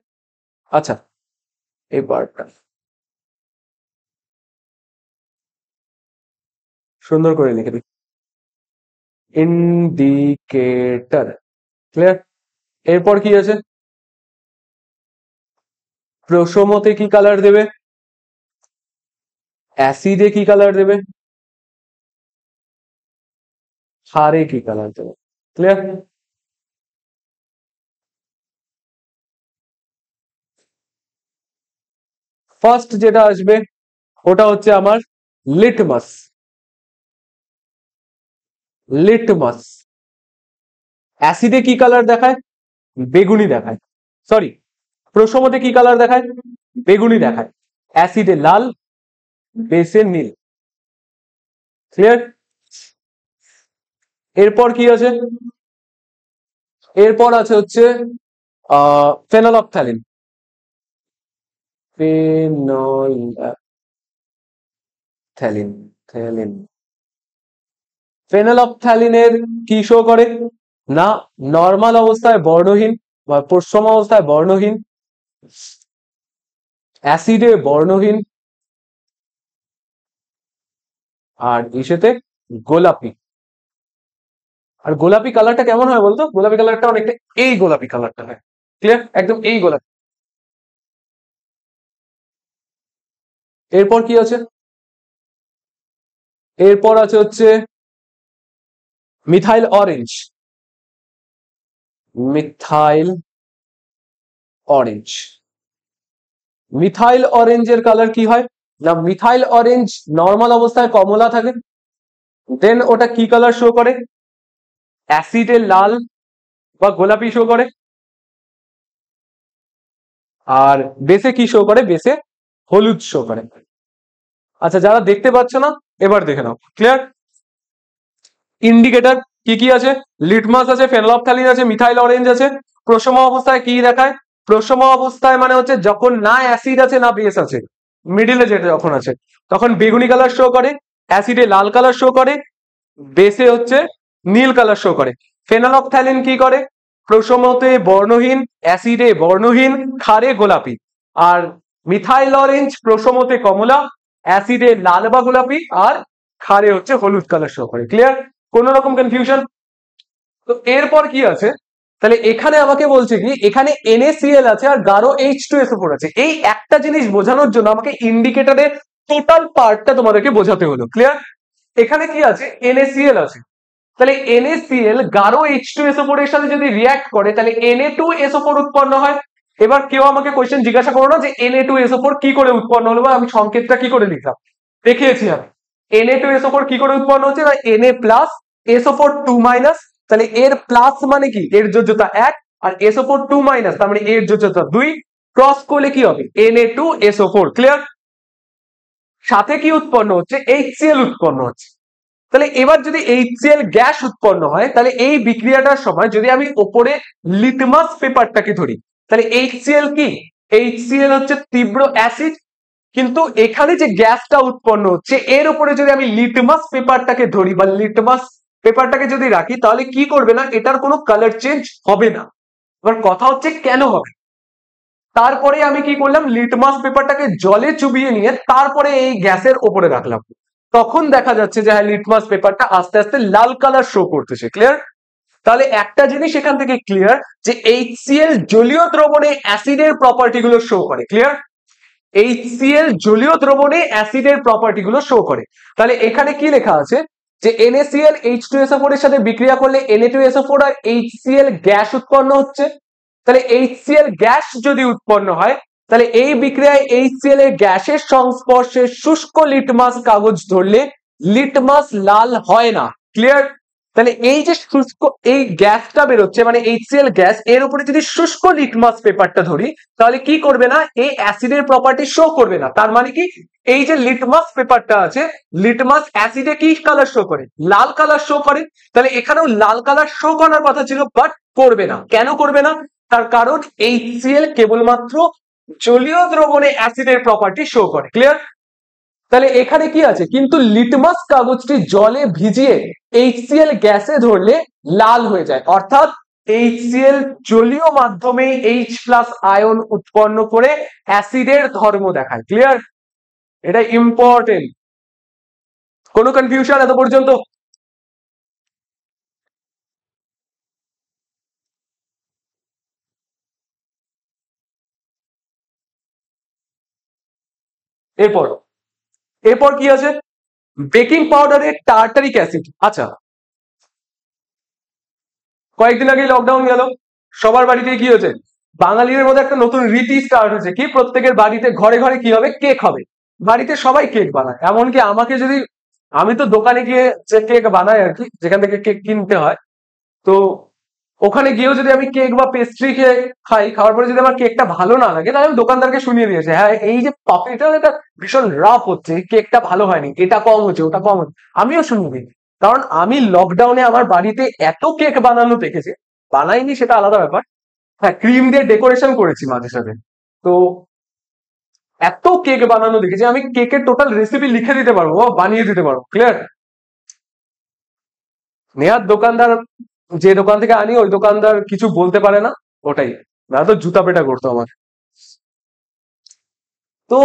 আচ্ছা, এই পার্টটা সুন্দর করে লিখে দিই, ইন্ডিকেটর। ক্লিয়ার? এরপর কি আছে? প্রশমতে কি কালার দেবে, অ্যাসিডে কি কালার দেবে, ক্ষারে কি কালার দেবে। ক্লিয়ার? ফার্স্ট যেটা আসবে ওটা হচ্ছে আমার লিটমাস। লিটমাস অ্যাসিডে কি কালার দেখায়? বেগুনি দেখায়। সরি, প্রশমতে কি কালার দেখায়? বেগুনি দেখায়। অ্যাসিডে লাল, বেসে নীল। ক্লিয়ার? এরপর কি আছে? এরপর আছে হচ্ছে ফেনলফথ্যালিন। ফেনলফথ্যালিন, থ্যালিন। ফেনলফথ্যালিনের কি শো করে না? নর্মাল অবস্থায় বর্ণহীন বা প্রশম অবস্থায় বর্ণহীন, অ্যাসিডে বর্ণহীন, আর ইসেতে গোলাপি। আর গোলাপি কালারটা কেমন হয় বলতো? গোলাপি কালারটা অনেকটা এই গোলাপি কালারটা হয়। ক্লিয়ার? একদম এই গোলাপি। এরপর কি আছে? এরপর আছে হচ্ছে methyl orange. Methyl orange, methyl অরেঞ্জের কালার কি হয় না? মিথাইল অরেঞ্জ নর্মাল অবস্থায় কমলা থাকে, দেন ওটা কি কালার শো করে? অ্যাসিডে লাল বা গোলাপি শো করে। আর বেসে কি শো করে? বেসে হলুদ শো করে। আচ্ছা, যারা দেখতে পাচ্ছ না এবার দেখে নাও। ক্লিয়ার? ইন্ডিকেটর কি কি আছে? লিটমাস আছে, ফেনলফথ্যালিন আছে, মিথাইল অরেঞ্জ আছে। প্রশম অবস্থায় কি দেখায়? প্রশম অবস্থায় মানে হচ্ছে যখন না অ্যাসিড আছে না বেস আছে, মিডিলে যেটা যখন আছে, তখন বেগুনি কালার শো করে, অ্যাসিডে লাল কালার শো করে, বেসে হচ্ছে নীল কালার শো করে। ফেনলফথ্যালিন কি করে? প্রশমতে বর্ণহীন, অ্যাসিডে বর্ণহীন, ক্ষারে গোলাপি। আর মিথাইল অরেঞ্জ প্রশমতে কমলা, অ্যাসিডে লাল বা গোলাপি, আর ক্ষারে হচ্ছে হলুদ কালার শো করে। ক্লিয়ার? কোন রকম কনফিউশন? তো এরপর কি আছে? তাহলে এখানে আমাকে বলছে কি, এখানে NaCl আছে আর গাঢ় H2SO4 আছে। এই একটা জিনিস বোঝানোর জন্য আমাকে ইন্ডিকেটরের টোটাল পার্টটা তোমাদেরকে বোঝাতে হলো। ক্লিয়ার? এখানে কি আছে? NaCl আছে। তাহলে NaCl গাঢ় H2SO4 এর সাথে যদি রিয়াক্ট করে তাহলে Na2SO4 উৎপন্ন হয়। এবার কেউ আমাকে কোয়েশ্চেন জিজ্ঞাসা করো না যে Na2SO4 কি করে উৎপন্ন হলো বা আমি সংকেতটা কি করে লিখলাম। দেখিয়েছি আমি। Na2SO4 কি করে উৎপন্ন হচ্ছে? না Na প্লাস SO4 2 মাইনাস। তাহলে এর প্লাস মানে কি? এর যোজ্যতা 1, আর SO4 2 মাইনাস তার মানে এর যোজ্যতা 2। ক্রস করলে কি হবে? Na2SO4। ক্লিয়ার? সাথে কি উৎপন্ন হচ্ছে? HCl উৎপন্ন হচ্ছে। তাহলে এবার যদি HCl গ্যাস উৎপন্ন হয় তাহলে এই বিক্রিয়াটার সময় যদি আমি ওপরে লিটমাস পেপারটাকে ধরি তাহলে HCl কি? HCl হচ্ছে তীব্র অ্যাসিড, কিন্তু এখানে যে গ্যাসটা উৎপন্ন হচ্ছে এর উপরে যদি আমি লিটমাস পেপারটাকে ধরি বা লিটমাস পেপারটাকে যদি রাখি তাহলে কি করবে না? এটার কোনো কালার চেঞ্জ হবে না। এবার কথা হচ্ছে কেন হবে? তারপরে আমি কি করলাম? লিটমাস পেপারটাকে জলে চুবিয়ে নিয়ে তারপরে এই গ্যাসের ওপরে রাখলাম, তখন দেখা যাচ্ছে যে হ্যাঁ লিটমাস পেপারটা আস্তে আস্তে লাল কালার শো করতেছে। ক্লিয়ার? তাহলে একটা জিনিস এখান থেকে ক্লিয়ার যে HCl জলীয় দ্রবণে অ্যাসিডের প্রপার্টি গুলো শো করে। ক্লিয়ার? HCl জলীয় দ্রবণে অ্যাসিডের প্রপার্টি গুলো শো করে। তাহলে এখানে কি লেখা আছে যে NaCl H2SO4 এর সাথে বিক্রিয়া করলে Na2SO4 আর HCl গ্যাস উৎপন্ন হচ্ছে। তাহলে HCl গ্যাস যদি উৎপন্ন হয় তাহলে এই বিক্রিয়ায় HCl এর গ্যাসের সংস্পর্শে শুষ্ক লিটমাস কাগজ ধরলে লিটমাস লাল হয় না। ক্লিয়ার? তাহলে এই যে শুষ্ক এই গ্যাসটা বেরোচ্ছে মানে HCl গ্যাস, এর উপরে যদি শুষ্ক লিটমাস পেপারটা ধরি তাহলে কি করবে না, এই অ্যাসিডের প্রপার্টি শো করবে না। তার মানে কি, এই যে লিটমাস পেপারটা আছে, লিটমাস অ্যাসিডে কি কালার শো করে, লাল কালার শো করে। তাহলে এখানেও লাল কালার শো করার কথা ছিল, বাট করবে না। কেন করবে না? তার কারণ HCl কেবলমাত্র জলীয় দ্রবণে অ্যাসিডের প্রপার্টি শো করে। ক্লিয়ার? তাহলে এখানে কি আছে, কিন্তু লিটমাস কাগজটি জলে ভিজিয়ে HCl গ্যাসে ধরলে লাল হয়ে যায়, অর্থাৎ HCl জলীয় মাধ্যমে H+ আয়ন উৎপন্ন করে অ্যাসিডের ধর্ম দেখায়। ক্লিয়ার? এটা ইম্পর্টেন্ট। কোনো কনফিউশন এত পর্যন্ত? এরপর এরপর কি আছে, বেকিং পাউডারের টার্টারিক অ্যাসিড। আচ্ছা, কয়েকদিন আগে লকডাউন গেল, সবার বাড়িতে কি হয়েছে, বাঙালিদের মধ্যে একটা নতুন রীতি স্টার্ট হয়েছে, কি প্রত্যেকের বাড়িতে ঘরে ঘরে কি হবে, কেক হবে। বাড়িতে সবাই কেক বানায়, এমনকি আমাকে যদি, আমি তো দোকানে গিয়ে যে কেক বানাই আর কি, যেখান থেকে কেক কিনতে হয়, তো ওখানে গিয়েও যদি আমি কেক বা পেস্ট্রি খেয়ে খাই, খাওয়ার পরে যদি আমার কেকটা ভালো না লাগে তাহলে আমি দোকানদারকে শুনিয়ে দিয়েছি, হ্যাঁ এই যে পাপড়িটা এটা ভীষণ রাফ হচ্ছে, কেকটা ভালো হয়নি, এটা কম হচ্ছে, ওটা কম হচ্ছে, আমিও শুনিয়ে দিই। কারণ আমি লকডাউনে আমার বাড়িতে এত কেক বানানো দেখেছি, বানাইনি সেটা আলাদা ব্যাপার, হ্যাঁ ক্রিম দিয়ে ডেকোরেশন করেছি মাঝে সাথে, তো এত কেক বানানো দেখেছি, আমি কেকের টোটাল রেসিপি লিখে দিতে পারবো, বানিয়ে দিতে পারবো। ক্লিয়ার? নেহাত দোকানদার, যে দোকান থেকে আনি ওই দোকানদার কিছু বলতে পারে না, ওটাই, না তো জুতা পেটা করতো আমার। তো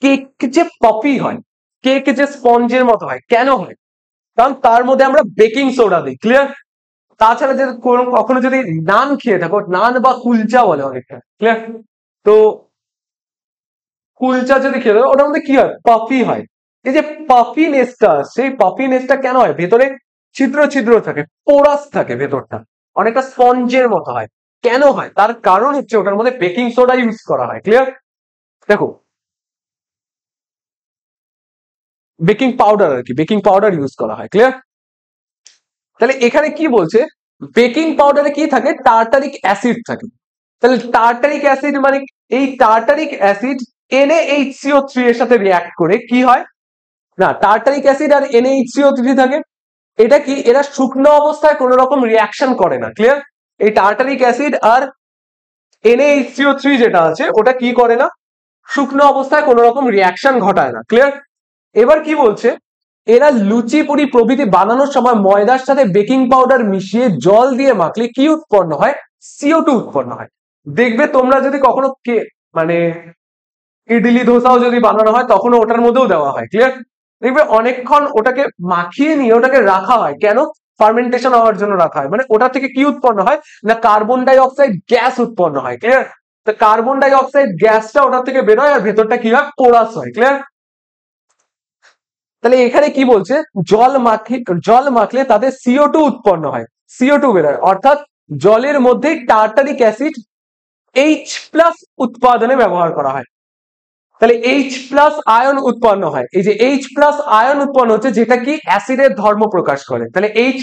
কেক যে পপি হয়, কেক যে স্পঞ্জের মতো হয়, কেন হয়? কারণ তার মধ্যে আমরা বেকিং সোডা দিই। ক্লিয়ার? তাছাড়া যদি কখনো যদি নান খেয়ে থাকো, নান বা কুলচা বলে অনেকটা, ক্লিয়ার, তো কুলচা যদি খেয়ে থাকো ওটার মধ্যে কি হয়, পপি হয়। এই যে পপিনেসটা, সেই পপিনেসটা কেন হয়, ভেতরে ছিদ্র ছিদ্র থাকে, পোরাস থাকে ভেতরটা, অনেকটা স্পঞ্জের মতো হয়। কেন হয়? তার কারণ হচ্ছে ওটার মধ্যে বেকিং সোডা ইউজ করা হয়। ক্লিয়ার? দেখো, বেকিং পাউডার আর কি, বেকিং পাউডার ইউজ করা হয়। ক্লিয়ার? তাহলে এখানে কি বলছে, বেকিং পাউডারে কি থাকে, টার্টারিক অ্যাসিড থাকে। তাহলে টার্টারিক অ্যাসিড মানে, এই টার্টারিক অ্যাসিড NaHCO3 এর সাথে রিয়াক্ট করে কি হয় না, টার্টারিক অ্যাসিড আর NaHCO3 থাকে, এটা কি, এরা শুকনো অবস্থায় কোন রকম রিয়াকশন করে না। ক্লিয়ার? এই টার্টারিক অ্যাসিড আর NaHCO3 যেটা আছে ওটা কি করে না, শুকনো অবস্থায় কোন রকম রিয়াকশন ঘটায় না। ক্লিয়ার? এবার কি বলছে, এরা লুচি পুরি প্রভৃতি বানানোর সময় ময়দার সাথে বেকিং পাউডার মিশিয়ে জল দিয়ে মাখলে কি উৎপন্ন হয়, CO2 উৎপন্ন হয়। দেখবে তোমরা যদি কখনো মানে ইডলি ধোসাও যদি বানানো হয় তখন ওটার মধ্যেও দেওয়া হয়। ক্লিয়ার? দেখবে অনেকক্ষণ ওটাকে মাখিয়ে নিয়ে ওটাকে রাখা হয়, কেন, ফার্মেন্টেশন হওয়ার জন্য রাখা হয়। মানে ওটা থেকে কি উৎপন্ন হয় না, কার্বন ডাই অক্সাইড গ্যাস উৎপন্ন হয়। ক্লিয়ার? তো কার্বন ডাই অক্সাইড গ্যাসটা ওটার থেকে বেরোয় আর ভেতরটা কি হয়, পোরাস হয়। ক্লিয়ার? তাহলে এখানে কি বলছে, জল মাখলে তাদের CO2 উৎপন্ন হয়, CO2 বেরোয়, অর্থাৎ জলের মধ্যে টার্টারিক অ্যাসিড H+ উৎপাদনে ব্যবহার করা হয়। তাহলে H+ আয়ন উৎপন্ন হয়, এই যে H+ আয়ন উৎপন্ন হচ্ছে যেটা কি অ্যাসিডের ধর্ম প্রকাশ করে। তাহলে H+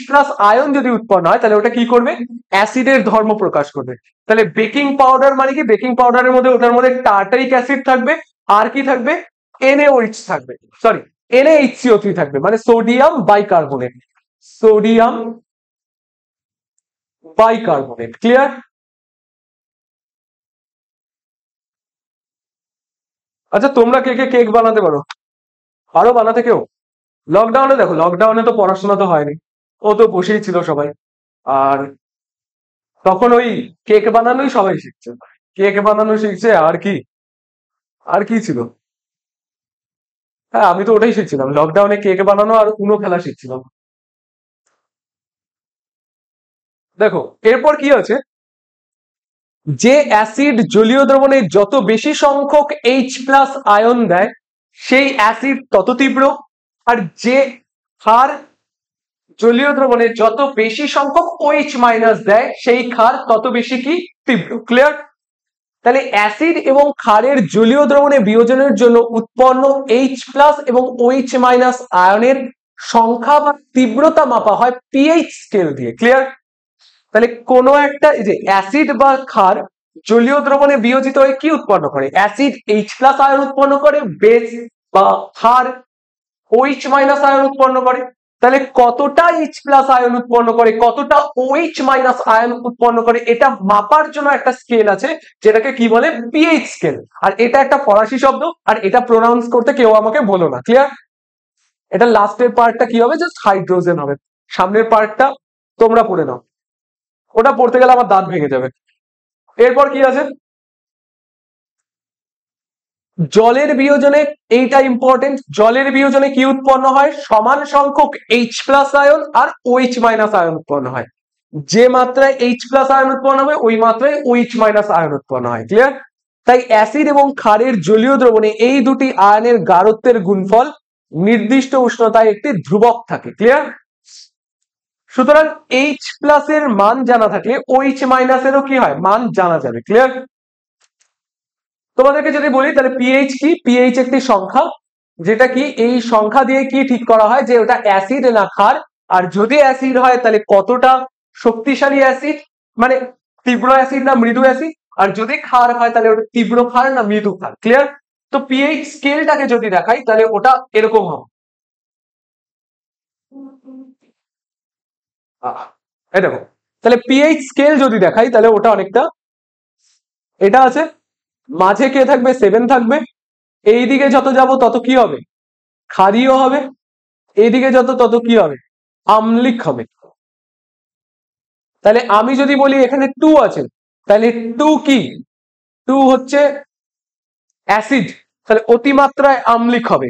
আয়ন যদি উৎপন্ন হয় তাহলে ওটা কি করবে, অ্যাসিডের ধর্ম প্রকাশ করবে। তাহলে বেকিং পাউডার মানে কি, বেকিং পাউডারের মধ্যে ওটার মধ্যে টার্টারিক অ্যাসিড থাকবে, আর কি থাকবে, NaOH থাকবে, সরি NaHCO3 থাকবে, মানে sodium bicarbonate, sodium bicarbonate. Clear? আচ্ছা, তোমরা কে কে কেক বানাতে পারো? পারো বানাতে কেউ? লকডাউনে দেখো, লকডাউনে তো পড়াশোনা তো হয়নি, ও তো বসেই ছিল সবাই, আর তখন ওই কেক বানানোই সবাই শিখছে, কেক বানানো শিখছে, আর কি, আর কি ছিল, হ্যাঁ আমি তো ওটাই শিখছিলাম লকডাউনে, কেক বানানো আর উনো খেলা শিখছিলাম। দেখো এরপর কি আছে, যে অ্যাসিড জলীয় দ্রবণে যত বেশি সংখ্যক H+ আয়ন দেয় সেই অ্যাসিড তত তীব্র, আর যে ক্ষার জলীয় দ্রবণে যত বেশি সংখ্যক OH- দেয় সেই ক্ষার তত বেশি কি তীব্র। ক্লিয়ার? তাহলে অ্যাসিড এবং ক্ষারের জলীয় দ্রবণে বিয়োজনের জন্য উৎপন্ন H+ এবং OH- আয়নের সংখ্যা বা তীব্রতা মাপা হয় পিএইচ স্কেল দিয়ে। ক্লিয়ার? তাহলে কোনো একটা এই যে অ্যাসিড বা ক্ষার জলীয় দ্রবণে বিয়োজিত হয়ে কি উৎপন্ন করে? অ্যাসিড H+ আয়ন উৎপন্ন করে, বেস বা ক্ষার OH- আয়ন উৎপন্ন করে। তাহলে কতটা H+ আয়ন উৎপন্ন করে, কতটা OH- আয়ন উৎপন্ন করে, এটা মাপার জন্য একটা স্কেল আছে যেটাকে কি বলে? PH scale. আর এটা একটা ফরাসি শব্দ, আর এটা প্রোনাউন্স করতে কেউ আমাকে বলো না। ক্লিয়ার? এটা লাস্টের পার্টটা কি হবে? জাস্ট হাইড্রোজেন হবে, সামনের পার্টটা তোমরা পড়ে নাও, ওটা পড়তে গেলে আমার দাঁত ভেঙে যাবে। এরপর কি আছে? জলের বিয়োজনে, এইটা ইম্পর্টেন্ট, জলের বিয়োজনে কি উৎপন্ন হয়? সমান সংখ্যক H+ আয়ন আর OH- আয়ন উৎপন্ন হয়। যে মাত্রায় H+ আয়ন উৎপন্ন হবে ওই মাত্রায় OH- আয়ন উৎপন্ন হয়। ক্লিয়ার? তাই অ্যাসিড এবং ক্ষারের জলীয় দ্রবণে এই দুটি আয়নের গাঢ়ত্বের গুণফল নির্দিষ্ট উষ্ণতায় একটি ধ্রুবক থাকে। ক্লিয়ার? সুতরাং H+ এর মান জানা থাকলে OH- এরও কি হয়? মান জানা যাবে। ক্লিয়ার? তোমাদেরকে যদি বলি তাহলে পিএইচ কি? পিএইচ একটি সংখ্যা, যেটা কি এই সংখ্যা দিয়ে কি ঠিক করা হয় যে ওটা অ্যাসিড না ক্ষার, আর যদি অ্যাসিড হয় তাহলে কতটা শক্তিশালী অ্যাসিড, মানে তীব্র অ্যাসিড না মৃদু অ্যাসিড, আর যদি ক্ষার হয় তাহলে ওটা তীব্র ক্ষার না মৃদু ক্ষার। ক্লিয়ার? তো পিএইচ স্কেলটাকে যদি দেখাই তাহলে ওটা এরকম হবে, এই দেখো। তাহলে পিএইচ স্কেল যদি দেখাই তাহলে ওটা অনেকটা এটা আছে, মাঝে কে থাকবে? 7 থাকবে। এইদিকে যত যাব তত কি হবে? ক্ষারীয় হবে। এইদিকে যত তত কি হবে? আম্লিক হবে। তাহলে আমি যদি বলি এখানে 2 আছে, তাহলে 2 কি? 2 হচ্ছে অ্যাসিড, তাহলে অতিমাত্রায় আম্লিক হবে।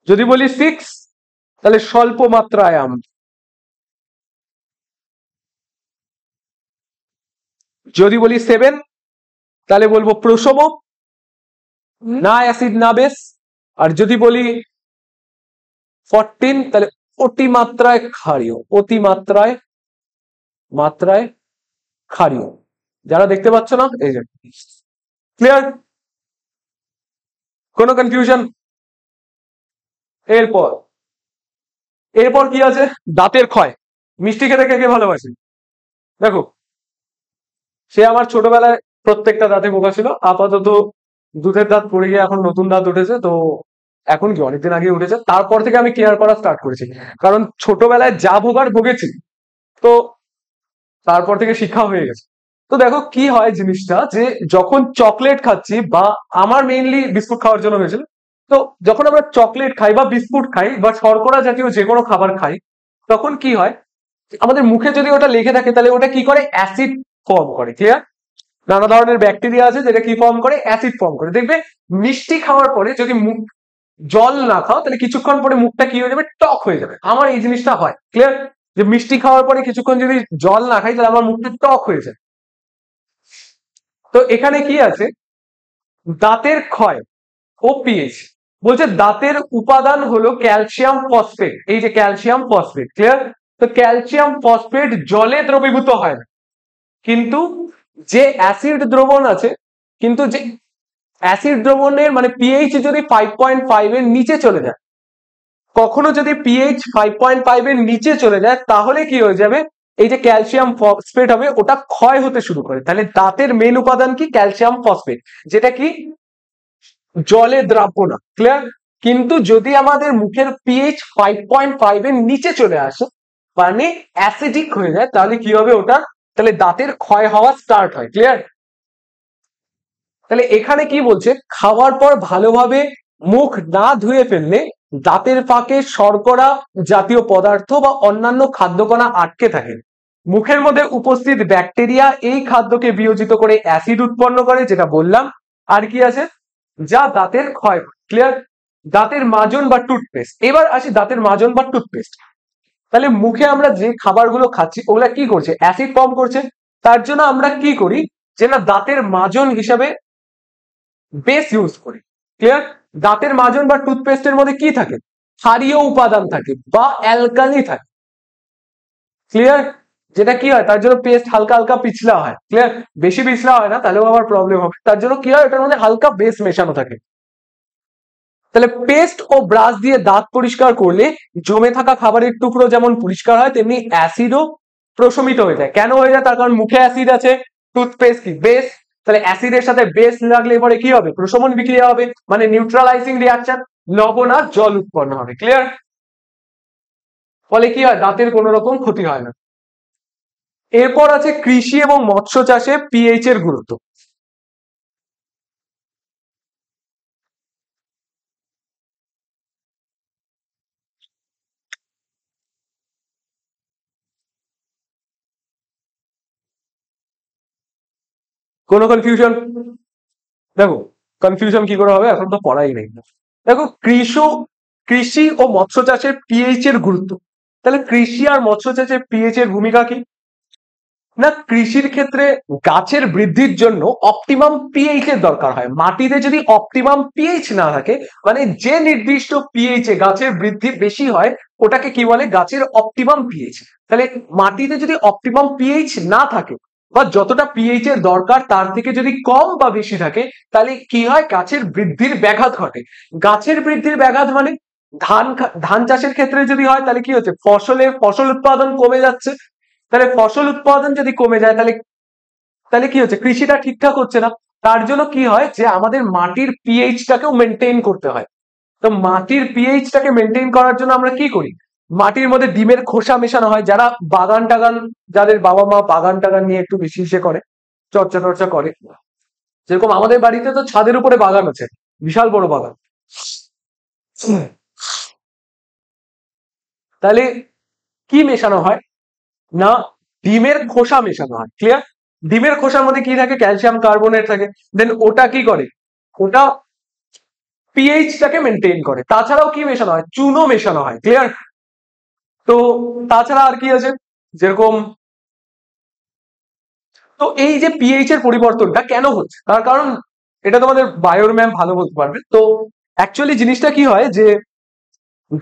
যদি বলি 6 তাহলে স্বল্প মাত্রায় আম্ল। যদি বলি 7 তাহলে বলবো প্রশম, না অ্যাসিড না বেস। আর যদি বলি 14 তাহলে অতিমাত্রায় ক্ষারীয়, অতিমাত্রায় মাত্রায় ক্ষারীয়। যারা দেখতে পাচ্ছ না এই যে। ক্লিয়ার? কোনো কনফিউশন? এরপর এরপর কি আছে? দাঁতের ক্ষয়। মিষ্টি খেতে কে কে ভালোবাসে? দেখো, সে আমার ছোটবেলায় প্রত্যেকটা দাঁতে পোকা ছিল, আপাতত দুধের দাঁত পড়ে গিয়ে এখন নতুন দাঁত উঠেছে। তো এখন কি অনেকদিন আগে উঠেছে, তারপর থেকে আমি কেয়ার করা স্টার্ট করেছি, কারণ ছোটবেলায় যা ভোগার ভুগেছি, তো তারপর থেকে শিক্ষা হয়ে গেছে। তো দেখো কি হয় জিনিসটা, যে যখন চকলেট খাচ্ছি, বা আমার মেইনলি বিস্কুট খাওয়ার জন্য হয়েছিল, তো যখন আমরা চকলেট খাই বা বিস্কুট খাই বা শর্করা জাতীয় যে কোনো খাবার খাই, তখন কি হয়? আমাদের মুখে যদি ওটা লেগে থাকে তাহলে ওটা কি করে? অ্যাসিড ফর্ম করে। ক্লিয়ার? নানা ধরনের ব্যাকটেরিয়া আছে যেটা কি ফর্ম করে? অ্যাসিড ফর্ম করে। দেখবে মিষ্টি খাওয়ার পরে যদি মুখ জল না খাও তাহলে কিছুক্ষণ পরে মুখটা কি হয়ে যাবে? টক হয়ে যাবে। আমার এই জিনিসটা হয়। ক্লিয়ার? যে মিষ্টি খাওয়ার পরে কিছুক্ষণ যদি জল না খাই তাহলে আমার মুখটা টক হয়ে যায়। তো এখানে কি আছে? দাঁতের ক্ষয় ও পিএইচ। বলছে দাঁতের উপাদান হলো ক্যালসিয়াম ফসফেট। এই যে ক্যালসিয়াম ফসফেট। ক্লিয়ার? তো ক্যালসিয়াম ফসফেট জলে দ্রবীভূত হয় না, কিন্তু যে অ্যাসিড দ্রবণ আছে, কিন্তু যে অ্যাসিড দ্রবণের মানে পিএইচ যদি 5.5 এর নিচে চলে যায়, কখনো যদি পিএইচ 5.5 এর নিচে চলে যায় তাহলে কি হয়ে যাবে? এই যে ক্যালসিয়াম ফসফেট হবে ওটা ক্ষয় হতে শুরু করে। তাহলে দাঁতের মেন উপাদান কি? ক্যালসিয়াম ফসফেট, যেটা কি জলে দ্রাব্য না। ক্লিয়ার? কিন্তু যদি আমাদের মুখের পিএইচ 5.5 এর নিচে চলে আসে, মানে অ্যাসিডিক হয়ে যায়, তাহলে কি হবে ওটা? তাহলে দাঁতের ক্ষয় হওয়া স্টার্ট হয়। ক্লিয়ার? তাহলে এখানে কি বলছে? খাওয়ার পর ভালোভাবে মুখ না ধুয়ে ফেললে দাঁতের ফাঁকে শর্করা জাতীয় পদার্থ বা অন্যান্য খাদ্যকণা আটকে থাকে। মুখের মধ্যে উপস্থিত ব্যাকটেরিয়া এই খাদ্যকে বিয়োজিত করে অ্যাসিড উৎপন্ন করে, যেটা বললাম। আর কি আছে? যা দাঁতের ক্ষয়। ক্লিয়ার? দাঁতের মাজন বা টুথপেস্ট। এবার আসি দাঁতের মাজন বা টুথপেস্ট। তাহলে মুখে আমরা যে খাবারগুলো খাচ্ছি ওগুলা কি করছে, অ্যাসিড ফর্ম করছে। তার জন্য আমরা কি করি, যে না দাঁতের মাজন হিসাবে বেস ইউজ করি। ক্লিয়ার? দাঁতের মাজন বা টুথপেস্টের মধ্যে কি থাকে, ক্ষারীয় উপাদান থাকে বা অ্যালকালি থাকে। ক্লিয়ার? যেটা কি হয়, তার জন্য পেস্ট হালকা হালকা পিছলা হয়। ক্লিয়ার? বেশি পিছলা হয় না, তাহলেও আবার প্রবলেম হবে। তার জন্য কি হয়, ওটার মধ্যে হালকা বেস মেশানো থাকে। তাহলে পেস্ট ও ব্রাশ দিয়ে দাঁত পরিষ্কার করলে জমে থাকা খাবারের টুকরো যেমন পরিষ্কার হয়, তেমনি অ্যাসিডও প্রশমিত হয়ে যায়। কেন হয়ে যায়? তার কারণ মুখে অ্যাসিড আছে, টুথপেস্ট কি বেস, তাহলে অ্যাসিডের সাথে বেস লাগলে পরে কি হবে, প্রশমন বিক্রিয়া হবে, মানে নিউট্রালাইজিং রিঅ্যাকশন, লবণ আর জল উৎপন্ন হবে। ক্লিয়ার? ফলে কি হয়, দাঁতের কোনো রকম ক্ষতি হয় না। এরপর আছে কৃষি এবং মৎস্য চাষে পিএইচ এর গুরুত্ব। কোনো কনফিউশন? দেখো, কনফিউশন কি করে হবে, এখন তো পড়াই নেই। দেখো, কৃষি ও মৎস্য চাষের পিএইচ এর গুরুত্ব। তাহলে কৃষি আর মৎস্য চাষের পিএইচ এর ভূমিকা কি না, কৃষির ক্ষেত্রে গাছের বৃদ্ধির জন্য অপটিমাম পিএইচ এর দরকার হয়। মাটিতে যদি অপটিমাম পিএইচ না থাকে, মানে যে নির্দিষ্ট পিএইচ এ গাছের বৃদ্ধি বেশি হয়, ওটাকে কি বলে, গাছের অপটিমাম পিএইচ। তাহলে মাটিতে যদি অপটিমাম পিএইচ না থাকে বা যতটা পিএইচ এর দরকার তার থেকে যদি কম বা বেশি থাকে, তাহলে কি হয়, গাছের বৃদ্ধির ব্যাঘাত ঘটে। গাছের বৃদ্ধির ব্যাঘাত মানে ধান চাষের ক্ষেত্রে যদি হয়, তাহলে কি হচ্ছে, ফসল উৎপাদন কমে যাচ্ছে। তাহলে ফসল উৎপাদন যদি কমে যায়, তাহলে তাহলে কি হচ্ছে, কৃষিটা ঠিকঠাক হচ্ছে না। তার জন্য কি হয়, যে আমাদের মাটির পিএইচটাকেও মেনটেন করতে হয়। তো মাটির পিএইচটাকে মেনটেন করার জন্য আমরা কি করি, মাটির মধ্যে ডিমের খোসা মেশানো হয়। যারা বাগান টাগান, যাদের বাবা মা বাগান টাগান নিয়ে একটু বেশি করে চর্চা টর্চা করে, যেরকম আমাদের বাড়িতে তো ছাদের উপরে বাগান আছে, বিশাল বড় বাগান। তাহলে কি মেশানো হয় না, ডিমের খোসা মেশানো হয়। ক্লিয়ার? ডিমের খোসার মধ্যে কি থাকে, ক্যালসিয়াম কার্বনেট থাকে। দেন ওটা কি করে, ওটা পিএইচটাকে মেনটেন করে। তাছাড়াও কি মেশানো হয়, চুনও মেশানো হয়। ক্লিয়ার? তো তাছাড়া আর কি আছে, যেরকম, তো এই যে পিএইচ এর পরিবর্তনটা কেন হচ্ছে, তার কারণ এটা তোমাদের বায়োর ম্যাম ভালো বলতে পারবে। তো অ্যাকচুয়ালি জিনিসটা কি হয়, যে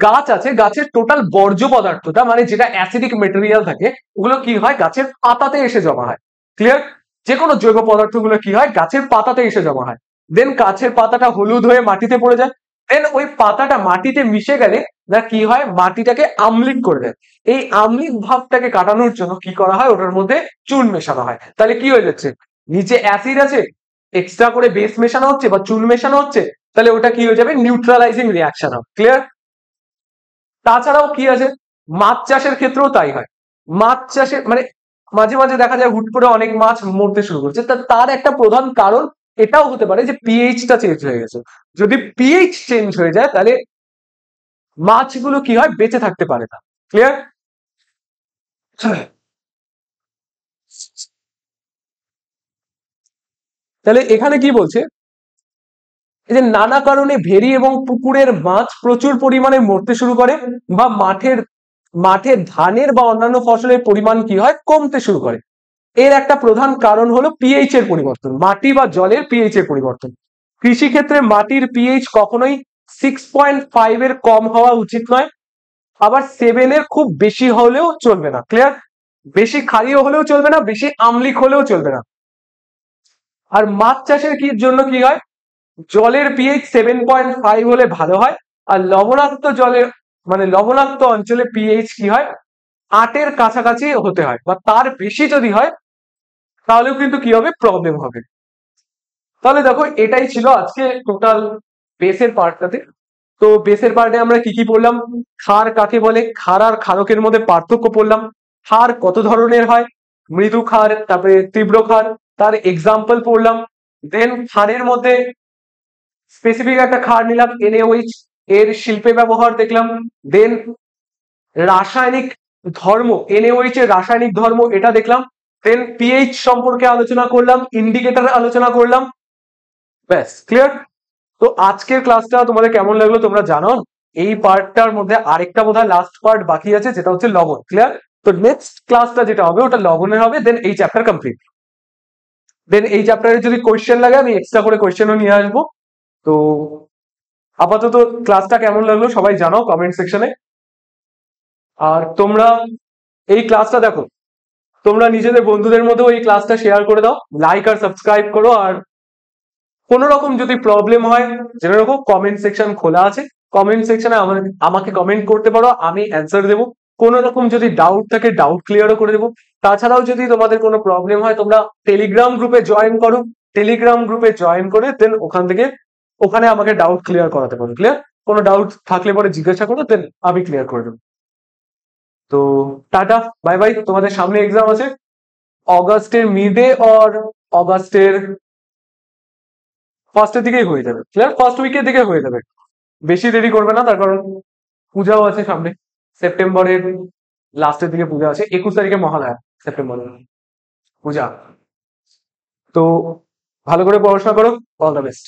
গাছ আছে, গাছের টোটাল বর্জ্য পদার্থটা, মানে যেটা অ্যাসিডিক মেটেরিয়াল থাকে, ওগুলো কি হয়, গাছের পাতাতে এসে জমা হয়। ক্লিয়ার? যে কোনো জৈব পদার্থগুলো কি হয়, গাছের পাতাতে এসে জমা হয়। দেন গাছের পাতাটা হলুদ হয়ে মাটিতে পড়ে যায়। দেন ওই পাতাটা মাটিতে মিশে গেলে না কি হয়, মাটিটাকে আম্লিক করে দেয়। এই আম্লিক ভাবটাকে কাটানোর জন্য কি করা হয়, ওটার মধ্যে চুন মেশানো হয়। তাহলে কি হয়ে যাচ্ছে, নিচে অ্যাসিড আছে, এক্সট্রা করে বেস মেশানো হচ্ছে বা চুন মেশানো হচ্ছে, তাহলে ওটা কি হয়ে যাবে, নিউট্রালাইজিং রিঅ্যাকশন হবে। ক্লিয়ার? তাছাড়াও কি আছে, মাছ চাষের ক্ষেত্রেও তাই হয়। মাছ চাষে মানে মাঝে মাঝে দেখা যায় হুট করে অনেক মাছ মরতে শুরু করছে। তার একটা প্রধান কারণ এটাও হতে পারে যে পিএইচটা চেঞ্জ হয়ে গেছে। যদি পিএইচ চেঞ্জ হয়ে যায়, তাহলে মাছগুলো কি হয়, বেঁচে থাকতে পারে না। ক্লিয়ার? তাহলে এখানে কি বলছে, এই যে নানা কারণে ভেরি এবং পুকুরের মাছ প্রচুর পরিমাণে মরতে শুরু করে, বা মাঠে ধানের বা অন্যান্য ফসলের পরিমাণ কি হয়, কমতে শুরু করে। এর একটা প্রধান কারণ হলো পিএইচ এর পরিবর্তন, মাটি বা জলের পিএইচ এর পরিবর্তন। কৃষি ক্ষেত্রে মাটির পিএইচ কখনোই 6.5 এর কম হওয়া উচিত নয়, আবার 7 এর খুব বেশি হলেও চলবে না। ক্লিয়ার? বেশি ক্ষারীয় হলেও চলবে না, বেশি আম্লিক হলেও চলবে না। আর মাছ চাষের কি জন্য কি হয়, জলের পিএইচ 7.5 হলে ভালো হয়। আর লবণাক্ত জলের, মানে লবণাক্ত অঞ্চলে পিএইচ কি হয়, 8 এর কাছাকাছি হতে হয়, বা তার বেশি যদি হয়, তাহলেও কিন্তু কি হবে, প্রবলেম হবে। তাহলে দেখো, এটাই ছিল আজকে টোটাল বেসের পার্টটাতে। তো বেসের পার্টে আমরা কি কি পড়লাম, ক্ষার কাকে বলে, ক্ষার আর ক্ষারকের মধ্যে পার্থক্য পড়লাম, ক্ষার কত ধরনের হয়, মৃদু ক্ষার, তারপরে তীব্র ক্ষার, তার এক্সাম্পল পড়লাম। দেন ক্ষারের মধ্যে স্পেসিফিক একটা ক্ষার নিলাম NaOH, এর শিল্পে ব্যবহার দেখলাম। দেন রাসায়নিক ধর্ম, NaOH এর রাসায়নিক ধর্ম এটা দেখলাম। দেন পিএইচ সম্পর্কে আলোচনা করলাম, ইন্ডিকেটর আলোচনা করলাম। ব্যাস, ক্লিয়ার? তো আজকের ক্লাসটা তোমাদের কেমন লাগলো তোমরা জানো। এই পার্টটার মধ্যে আরেকটা বোধহয় লাস্ট পার্ট বাকি আছে, যেটা হচ্ছে লবণ। ক্লিয়ার? তো নেক্সট ক্লাসটা যেটা হবে ওটা লবণের হবে, দেন এই চ্যাপ্টার কমপ্লিট। দেন এই চ্যাপ্টারে যদি কোয়েশ্চেন লাগে আমি এক্সট্রা করে কোয়েশ্চেনও নিয়ে আসবো। তো আপাতত ক্লাসটা কেমন লাগলো সবাই জানাও কমেন্ট সেকশনে। আর তোমরা এই ক্লাসটা দেখো, তোমরা নিজেদের বন্ধুদের মধ্যেও এই ক্লাসটা শেয়ার করে দাও, লাইক আর সাবস্ক্রাইব করো। আর কোনো রকম যদি প্রবলেম হয় জেনে রাখো কমেন্ট সেকশন খোলা আছে, কমেন্ট সেকশনে আমাকে কমেন্ট করতে পারো, আমি অ্যান্সার দেবো। কোনো রকম যদি ডাউট থাকে ডাউট ক্লিয়ারও করে দেবো। তাছাড়াও যদি তোমাদের কোনো প্রবলেম হয় তোমরা টেলিগ্রাম গ্রুপে জয়েন করো, টেলিগ্রাম গ্রুপে জয়েন করে দেন ওখান থেকে ওখানে আমাকে ডাউট ক্লিয়ার করাতে পারো। ক্লিয়ার? কোনো ডাউট থাকলে পরে জিজ্ঞাসা করো, দেন আমি ক্লিয়ার করে দেবো। তো টাটা, বাই বাই। তোমাদের সামনে এক্সাম আছে অগাস্টের মিডে অর অগাস্টের ফার্স্টের দিকেই হয়ে যাবে। ক্লিয়ার? ফার্স্ট উইকের দিকে হয়ে যাবে, বেশি দেরি করবে না, তার কারণ পূজাও আছে সামনে। সেপ্টেম্বরের লাস্টের দিকে পূজা আছে, 21 তারিখে মহালয়া সেপ্টেম্বরের পূজা। তো ভালো করে পড়াশোনা করো, অল দ্য বেস্ট।